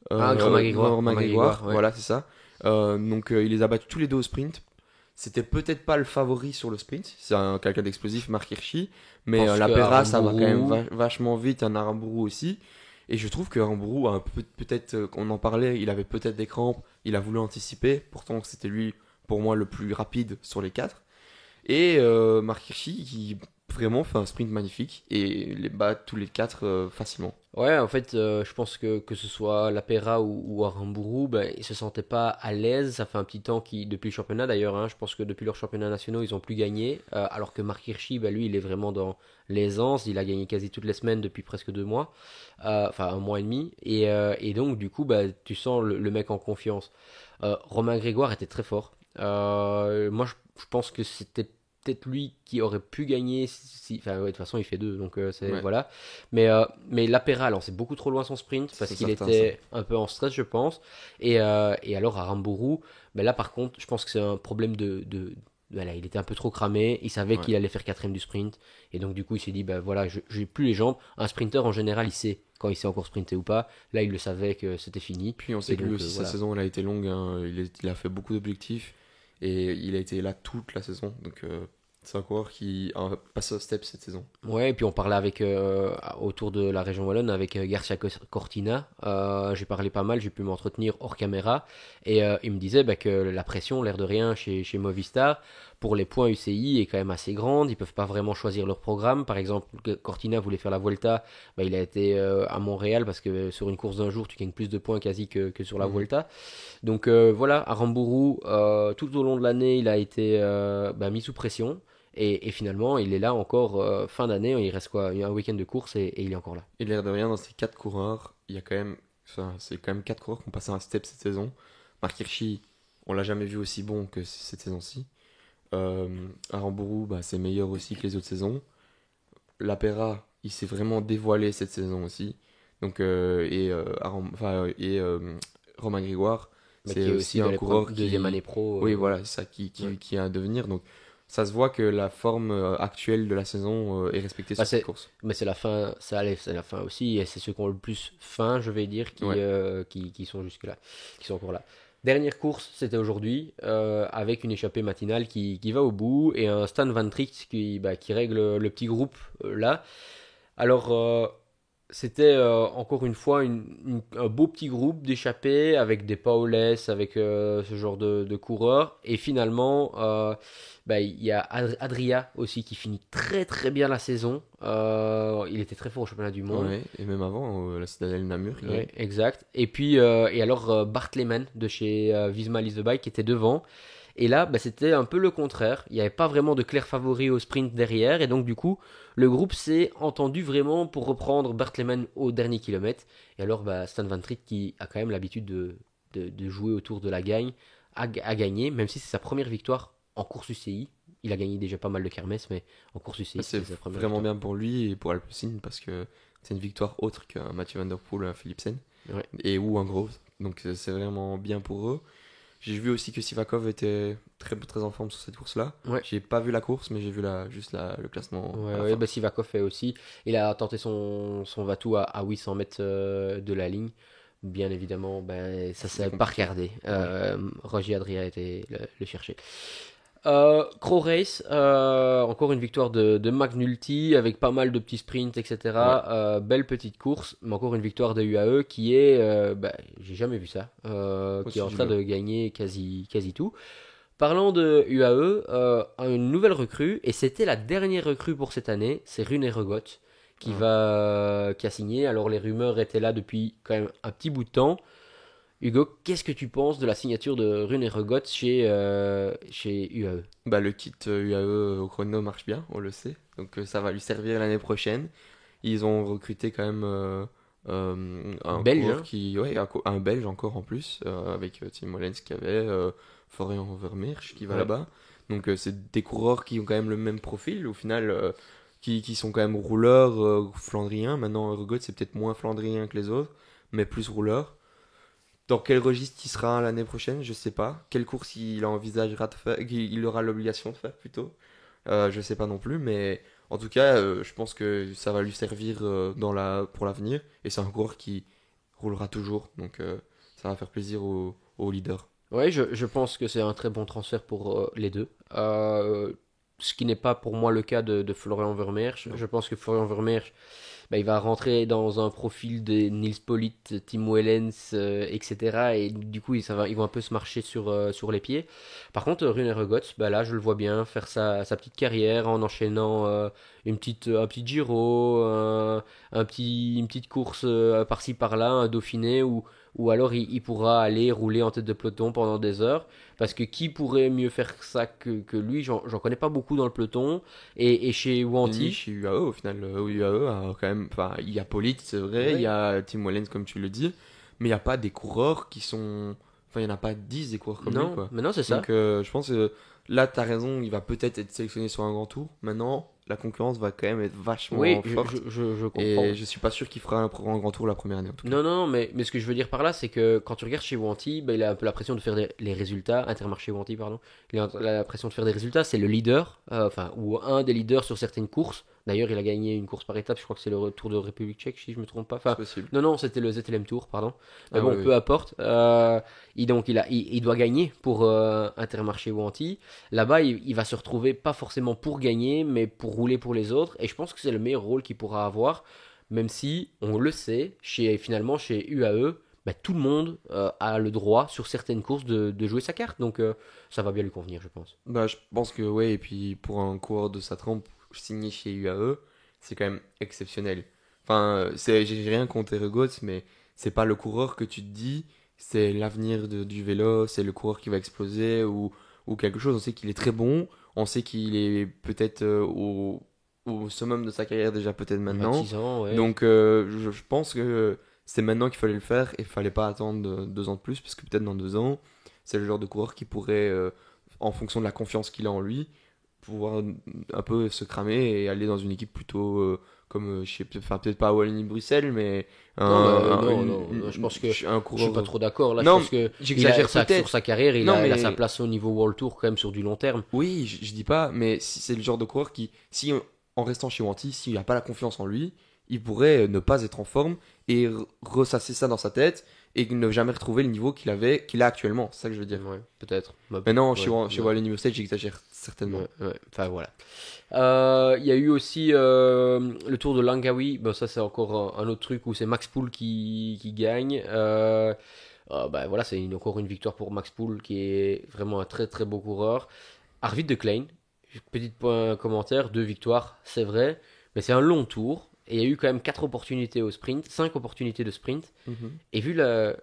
Romain Grégoire. Romain Grégoire, Ouais. voilà, c'est ça. Donc il les a battus tous les deux au sprint. C'était peut-être pas le favori sur le sprint, c'est quelqu'un d'explosif, Marc Hirschi, mais Parce la que Perra, ça va quand même Aramburu- vachement vite, un Aramburu aussi. Et je trouve que Aramburu, peut-être qu'on en parlait, il avait peut-être des crampes, il a voulu anticiper, pourtant c'était lui, pour moi, le plus rapide sur les quatre. Et Marc Hirschi, qui vraiment fait un sprint magnifique et les bat tous les quatre facilement. Ouais, en fait, je pense que ce soit Lapera ou Aramburu, ils se sentaient pas à l'aise. Ça fait un petit temps depuis le championnat d'ailleurs, hein, je pense que depuis leurs championnats nationaux, ils ont plus gagné. Alors que Marc Hirschi, lui, il est vraiment dans l'aisance. Il a gagné quasi toutes les semaines depuis presque 2 mois, enfin un mois et demi. Et donc, du coup, tu sens le mec en confiance. Romain Grégoire était très fort. Moi, je pense que c'était peut-être lui qui aurait pu gagner enfin de toute façon il fait deux donc c'est Ouais. voilà mais Lapera lancé beaucoup trop loin son sprint parce C'est qu'il certain, était un peu en stress je pense et alors à Aramburu là par contre je pense que c'est un problème voilà, il était un peu trop cramé, il savait Ouais. qu'il allait faire quatrième du sprint et donc du coup il s'est dit voilà j'ai plus les jambes. Un sprinter en général il sait quand il sait encore sprinter ou pas, là il le savait que c'était fini. Puis on sait Et que lui donc, aussi, sa voilà. saison, elle a été longue, hein. Il a fait beaucoup d'objectifs et il a été là toute la saison. Donc c'est un coureur qui a passé au step cette saison. Ouais, et puis on parlait autour de la région wallonne avec Garcia Cortina. J'ai parlé pas mal, j'ai pu m'entretenir hors caméra. Et il me disait que la pression, l'air de rien, chez Movistar, pour les points UCI est quand même assez grande. Ils peuvent pas vraiment choisir leur programme. Par exemple, Cortina voulait faire la Vuelta. Il a été à Montréal parce que sur une course d'un jour, tu gagnes plus de points quasi que sur la Mhm. Vuelta. Donc voilà, Aramburu, tout au long de l'année, il a été mis sous pression. Et finalement, il est là encore fin d'année. Il reste quoi? Il y a un week-end de course et il est encore là. Et l'air de rien, dans ces quatre coureurs, il y a quand même, c'est quand même quatre coureurs qui ont passé un step cette saison. Marc Hirschi, on l'a jamais vu aussi bon que cette saison-ci. Aramburu, c'est meilleur aussi que les autres saisons. Lapera, il s'est vraiment dévoilé cette saison aussi. Donc, Romain Grégoire, Mais c'est qui est aussi aussi un coureur qui. deuxième année pro. Oui, voilà, c'est ça Ouais. qui a à devenir. Donc, ça se voit que la forme actuelle de la saison est respectée sur cette course. Mais c'est la fin, ça allait, c'est la fin aussi. Et c'est ceux qui ont le plus faim, je vais dire, Ouais. qui sont jusque-là, qui sont encore là. Dernière course, c'était aujourd'hui, avec une échappée matinale qui va au bout et un Stan Van Tricht qui règle le petit groupe là. Alors, c'était encore une fois un beau petit groupe d'échappés avec des Paules, avec ce genre de coureurs. Et finalement, il y a Adria aussi qui finit très très bien la saison. Il était très fort au championnat du monde. Ouais, et même avant, la Citadelle Namur, il Ouais, exact. Et puis, et alors Bart Lehman de chez Visma Lease the Bike qui était devant. Et là, c'était un peu le contraire. Il n'y avait pas vraiment de clair favori au sprint derrière. Et donc, du coup, le groupe s'est entendu vraiment pour reprendre Bart Lehman au dernier kilomètre. Et alors, Stan Van Triet, qui a quand même l'habitude de jouer autour de la gagne, a gagné, même si c'est sa première victoire en course UCI. Il a gagné déjà pas mal de kermesse, mais en course UCI, c'est sa première vraiment victoire. bien pour lui et pour Alpecin parce que c'est une victoire autre qu'un Mathieu Van Der Poel, un Philipsen Ouais. et ou un Groves. Donc c'est vraiment bien pour eux. J'ai vu aussi que Sivakov était très, très en forme sur cette course-là. Ouais. J'ai pas vu la course, mais j'ai vu le classement. à la Ouais, fin. Sivakov fait aussi. Il a tenté son Vatou à 800 mètres de la ligne. Bien évidemment, ça C'était s'est pas compliqué. regardé. Roger Adria a été le chercher. Crow Race, encore une victoire de McNulty avec pas mal de petits sprints, etc. Belle petite course, mais encore une victoire de UAE qui est, j'ai jamais vu ça, qui est en Au-dessus train du lot. de gagner quasi tout. Parlant de UAE, une nouvelle recrue, et c'était la dernière recrue pour cette année, c'est Rune Regot qui a signé. Alors les rumeurs étaient là depuis quand même un petit bout de temps. Hugo, qu'est-ce que tu penses de la signature de Rune et Regot chez UAE? Bah, le kit UAE au chrono marche bien, on le sait. Donc ça va lui servir l'année prochaine. Ils ont recruté quand même un Belge, coureur hein? qui, ouais, un Belge encore en plus, avec Tim Mollens qui avait, Florian Vermeersch qui va Ouais. là-bas. Donc c'est des coureurs qui ont quand même le même profil au final, qui sont quand même rouleurs flandriens. Maintenant, Rugot c'est peut-être moins flandrien que les autres, mais plus rouleur. Dans quel registre il sera l'année prochaine, je sais pas. Quelle course il envisagera de faire, il aura l'obligation de faire plutôt. Je sais pas non plus, mais en tout cas, je pense que ça va lui servir pour l'avenir. Et c'est un coureur qui roulera toujours, donc ça va faire plaisir aux leaders. Ouais, je pense que c'est un très bon transfert pour les deux. Ce qui n'est pas pour moi le cas de Florian Vermeersch. Non. Je pense que Florian Vermeersch, bah, il va rentrer dans un profil de Nils Politt, Tim Wellens, etc. Et du coup, ils vont un peu se marcher sur les pieds. Par contre, Rune Regots, bah là, je le vois bien faire sa petite carrière en enchaînant un petit Giro, une petite course par-ci par-là, un Dauphiné, ou alors il pourra aller rouler en tête de peloton pendant des heures. Parce que qui pourrait mieux faire ça que lui? J'en connais pas beaucoup dans le peloton. Et chez Ni Wanty, chez UAE au final, UAE a quand même, enfin, il y a Politt, c'est vrai, il y ouais. a Tim Wellens comme tu le dis, mais il n'y a pas des coureurs qui sont, enfin, il n'y en a pas 10 des coureurs comme lui, Non, quoi. mais non, c'est ça. Donc je pense que là, tu as raison, il va peut-être être sélectionné sur un grand tour. Maintenant, la concurrence va quand même être Oui, vachement forte. je comprends. Et je suis pas sûr qu'il fera un grand tour la première année en tout cas. Non, non, mais ce que je veux dire par là, c'est que quand tu regardes chez Wanty, bah, il a un peu la pression de faire les résultats. Intermarché Wanty, pardon. Il a la pression de faire des résultats. C'est le leader, enfin, ou un des leaders sur certaines courses. D'ailleurs, il a gagné une course par étape. Je crois que c'est le Tour de République tchèque, si je me trompe pas. C'est Enfin, possible. non, non, c'était le ZLM Tour, pardon. Mais Ah bon, oui, oui. peu importe. Donc, il doit gagner pour Intermarché Wanty. Là-bas, il va se retrouver pas forcément pour gagner, mais pour rouler pour les autres. Et je pense que c'est le meilleur rôle qu'il pourra avoir. Même si, on le sait, finalement, chez UAE, bah, tout le monde a le droit, sur certaines courses, de jouer sa carte. Donc, ça va bien lui convenir, je pense. Bah, je pense que ouais, et puis pour un coureur de sa trempe signé chez UAE, c'est quand même exceptionnel. Enfin, j'ai rien contre Eregots, mais c'est pas le coureur que tu te dis, c'est l'avenir du vélo, c'est le coureur qui va exploser ou quelque chose. On sait qu'il est très bon, on sait qu'il est peut-être au summum de sa carrière déjà peut-être maintenant. 26 ans, ouais. Donc je pense que c'est maintenant qu'il fallait le faire et il fallait pas attendre 2 ans de plus, parce que peut-être dans 2 ans, c'est le genre de coureur qui pourrait en fonction de la confiance qu'il a en lui, pouvoir un peu se cramer et aller dans une équipe plutôt comme, je sais, enfin peut-être pas à Wallonie-Bruxelles, mais Non, bah, un, non, non, non, je pense que un je suis pas coureur. trop d'accord. Là, je Non, pense que j'exagère sur peut-être. sa carrière, Non, il a sa mais place au niveau World Tour, quand même, sur du long terme. oui, je dis pas, mais si c'est le genre de coureur qui, si en restant chez Wanty, s'il n'a pas la confiance en lui, il pourrait ne pas être en forme et ressasser ça dans sa tête et ne jamais retrouver le niveau qu'il a actuellement. C'est ça que je veux dire. Ouais, peut-être. Bah, Maintenant, ouais, chez ouais, Wallonie Stage, j'exagère certainement. ouais, ouais. Enfin, voilà. Il y a eu aussi le Tour de Langawi. Bon, ça, c'est encore un autre truc où c'est Max Poul qui gagne. Bah, voilà, encore une victoire pour Max Poul, qui est vraiment un très très beau coureur. Arvid de Klein, petit point commentaire, 2 victoires, c'est vrai, mais c'est un long tour. Et il y a eu quand même 4 opportunités au sprint, 5 opportunités de sprint. Mhm. Et vu la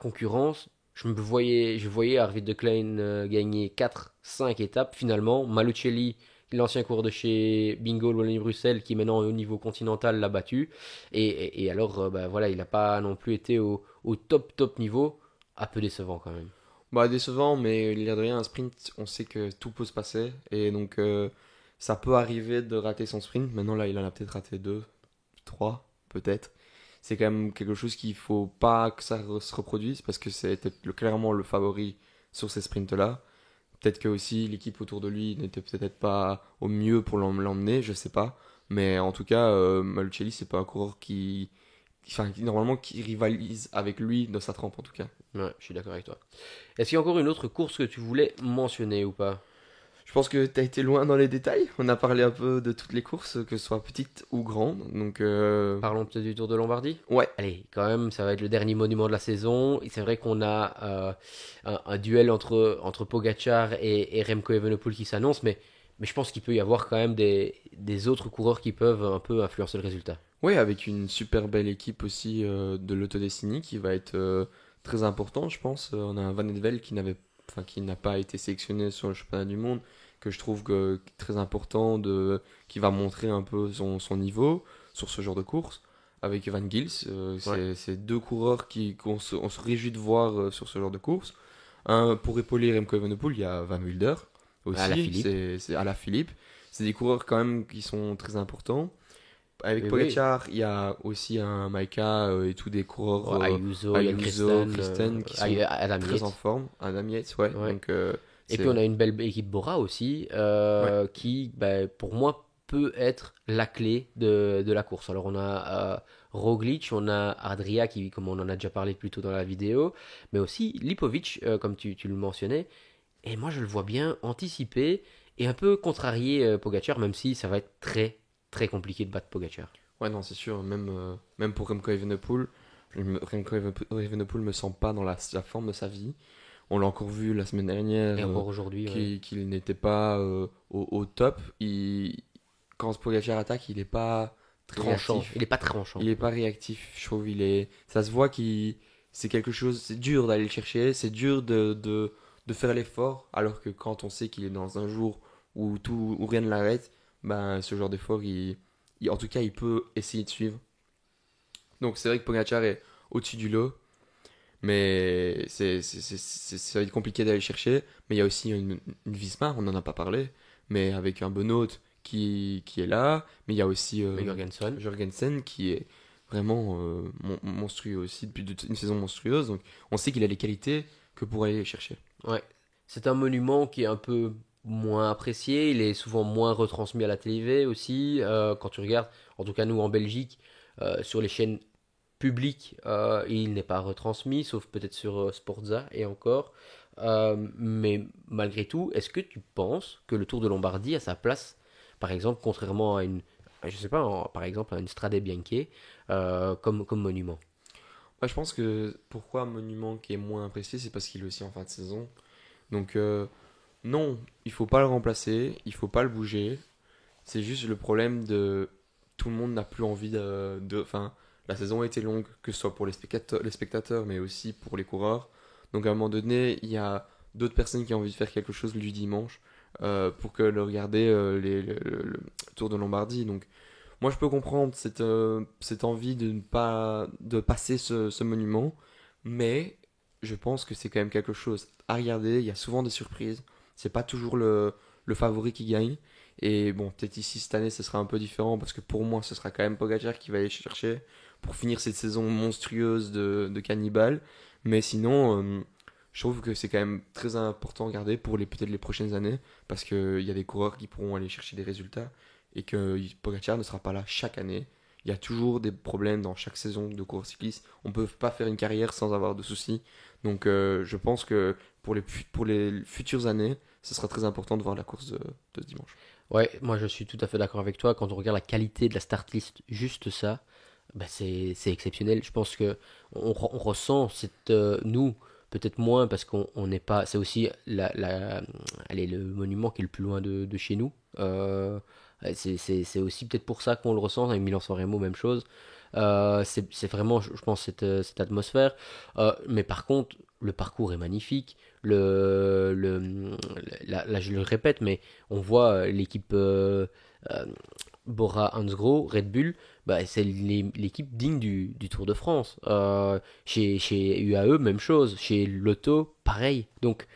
concurrence, je voyais Arvid de Klein gagner 4-5 étapes. Finalement, Malucelli, l'ancien coureur de chez Bingo Wallonie-Bruxelles, qui maintenant est au niveau continental, l'a battu. Et alors, bah, voilà, il n'a pas non plus été au top niveau. Un peu décevant quand même. Bah, décevant, mais l'air de rien, un sprint, on sait que tout peut se passer. Et donc, ça peut arriver de rater son sprint. Maintenant, là, il en a peut-être raté 2, 3, peut-être. C'est quand même quelque chose qu'il faut pas que ça se reproduise parce que c'était clairement le favori sur ces sprints-là. Peut-être que aussi l'équipe autour de lui n'était peut-être pas au mieux pour l'emmener, je sais pas. Mais en tout cas, Malucelli, c'est pas un coureur enfin, normalement, qui rivalise avec lui dans sa trempe en tout cas. Ouais, je suis d'accord avec toi. Est-ce qu'il y a encore une autre course que tu voulais mentionner ou pas? Je pense que tu as été loin dans les détails. On a parlé un peu de toutes les courses, que ce soit petites ou grandes. Donc, Parlons peut-être du Tour de Lombardie. ouais, Allez, quand même, ça va être le dernier monument de la saison. Et c'est vrai qu'on a un duel entre Pogacar et Remco Evenepoel qui s'annonce, mais je pense qu'il peut y avoir quand même des autres coureurs qui peuvent un peu influencer le résultat. ouais, avec une super belle équipe aussi de l'Autodestiny qui va être très important, je pense. On a un Van Evel qui n'a pas été sélectionné sur le championnat du monde, que je trouve très important, qui va montrer un peu son niveau sur ce genre de course. Avec Van Gils, Ouais. c'est deux coureurs on se réjouit de voir sur ce genre de course. Pour épauler Remco Evenepoel, il y a Van Wilder À la aussi, Philippe. c'est Alaphilippe. C'est des coureurs quand même qui sont très importants. Avec Oui, oui. Pogacar, il y a aussi un Maika et tous des coureurs Ouais, Ayuso, Yann Ayuso, Kristen, Kristen qui sont Adam très en Yates. forme. Adam Yates, ouais. Ouais. Donc Et puis on c'est a une belle équipe Bora aussi, ouais, qui, bah, pour moi, peut être la clé de la course. Alors on a Roglic, on a Adria, qui, comme on en a déjà parlé plus tôt dans la vidéo, mais aussi Lipovic, comme tu le mentionnais. Et moi, je le vois bien anticiper et un peu contrarier Pogacar, même si ça va être très, très compliqué de battre Pogacar. ouais, non, c'est sûr. Même pour Remco Evenepoel, Evenepoel me sent pas dans la forme de sa vie. On l'a encore vu la semaine dernière Et encore aujourd'hui, ouais. qu'il n'était pas au top. Quand Pogacar attaque, il n'est pas très Tranchant. Il réactif. n'est pas tranchant. Il est pas réactif, je trouve. Ça se voit c'est quelque chose. C'est dur d'aller le chercher, c'est dur de faire l'effort. Alors que quand on sait qu'il est dans un jour où rien ne l'arrête, ben ce genre d'effort, en tout cas, il peut essayer de suivre. Donc c'est vrai que Pogacar est au-dessus du lot, mais ça va être compliqué d'aller le chercher. Mais il y a aussi une Visma, on n'en a pas parlé, mais avec un Benoît qui est là. Mais il y a aussi Mais Jorgensen. Jorgensen qui est vraiment monstrueux aussi depuis une saison monstrueuse. Donc on sait qu'il a les qualités que pour aller les chercher. Ouais. C'est un monument qui est un peu moins apprécié. Il est souvent moins retransmis à la télé aussi. Quand tu regardes, en tout cas nous en Belgique, sur les chaînes publiques, il n'est pas retransmis, sauf peut-être sur Sportza et encore. Mais malgré tout, est-ce que tu penses que le Tour de Lombardie a sa place, par exemple, contrairement à je sais pas, par exemple à une Strade Bianche, comme monument? Moi, je pense que pourquoi un monument qui est moins apprécié, c'est parce qu'il est aussi en fin de saison. Donc non, il faut pas le remplacer, il faut pas le bouger. C'est juste le problème de tout le monde n'a plus envie enfin, la saison a été longue, que ce soit pour les spectateurs, mais aussi pour les coureurs. Donc à un moment donné, il y a d'autres personnes qui ont envie de faire quelque chose du dimanche pour que le regarder le Tour de Lombardie. Donc moi je peux comprendre cette envie de ne pas de passer ce monument, mais je pense que c'est quand même quelque chose à regarder. Il y a souvent des surprises. C'est pas toujours le favori qui gagne. Et bon, peut-être ici cette année, ce sera un peu différent parce que pour moi, ce sera quand même Pogacar qui va aller chercher pour finir cette saison monstrueuse de cannibale. Mais sinon, je trouve que c'est quand même très important à regarder pour peut-être les prochaines années parce qu'il y a des coureurs qui pourront aller chercher des résultats et que Pogacar ne sera pas là chaque année. Il y a toujours des problèmes dans chaque saison de course cycliste. On ne peut pas faire une carrière sans avoir de soucis. Donc je pense que pour les futures années, ce sera très important de voir la course de ce dimanche. Ouais, moi je suis tout à fait d'accord avec toi. Quand on regarde la qualité de la start list, juste ça, bah c'est exceptionnel. Je pense que on ressent nous peut-être moins parce qu'on n'est pas. C'est aussi allez, le monument qui est le plus loin de chez nous. C'est aussi peut-être pour ça qu'on le ressent. Avec Milan-San Remo, même chose. C'est vraiment, je pense, cette atmosphère. Mais par contre, le parcours est magnifique. Là, je le répète, mais on voit l'équipe euh, Bora Hansgrohe, Red Bull, bah, c'est l'équipe digne du Tour de France. Chez UAE, même chose. Chez Lotto, pareil. Donc,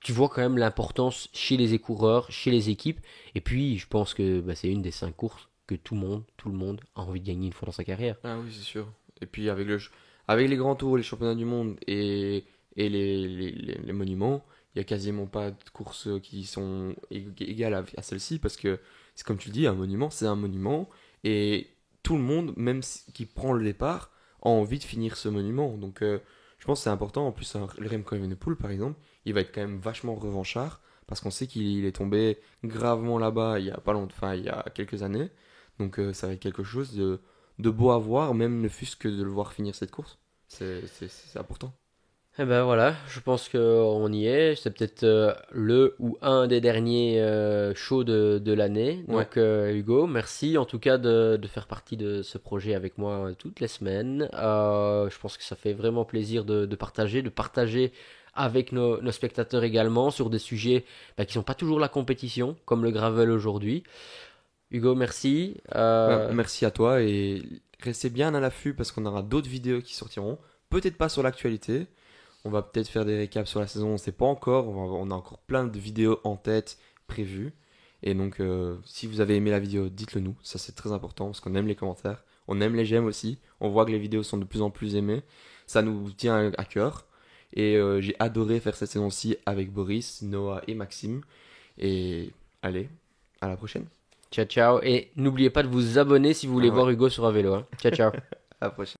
tu vois quand même l'importance chez les coureurs, chez les équipes. Et puis, je pense que bah, c'est une des 5 courses que tout le monde a envie de gagner une fois dans sa carrière. Ah oui, c'est sûr. Et puis avec les grands tours, les championnats du monde et les monuments, il n'y a quasiment pas de courses qui sont égales à celle-ci parce que c'est comme tu le dis, un monument, c'est un monument et tout le monde, qui prend le départ, a envie de finir ce monument. Donc je pense que c'est important. En plus, le Remco Evenepoel, par exemple, il va être quand même vachement revanchard parce qu'on sait qu'il est tombé gravement là-bas il y a pas longtemps, enfin il y a quelques années. Donc ça va être quelque chose de beau à voir, même ne fût-ce que de le voir finir cette course. C'est important. Eh ben voilà, je pense qu'on y est. C'est peut-être le ou un des derniers shows de l'année. Ouais, Donc Hugo, merci en tout cas de faire partie de ce projet avec moi toutes les semaines. Je pense que ça fait vraiment plaisir de partager avec nos spectateurs également sur des sujets qui sont pas toujours la compétition, comme le gravel aujourd'hui. Hugo, merci. merci à toi et restez bien à l'affût parce qu'on aura d'autres vidéos qui sortiront. Peut-être pas sur l'actualité. On va peut-être faire des récaps sur la saison, on ne sait pas encore. On a encore plein de vidéos en tête prévues. Et donc, si vous avez aimé la vidéo, dites-le nous. Ça, c'est très important parce qu'on aime les commentaires. On aime les j'aime aussi. On voit que les vidéos sont de plus en plus aimées. Ça nous tient à cœur. Et j'ai adoré faire cette saison-ci avec Boris, Noah et Maxime. Et allez, à la prochaine. Ciao ciao. Et n'oubliez pas de vous abonner si vous voulez Ah ouais, voir Hugo sur un vélo, hein. Ciao ciao. à la prochaine.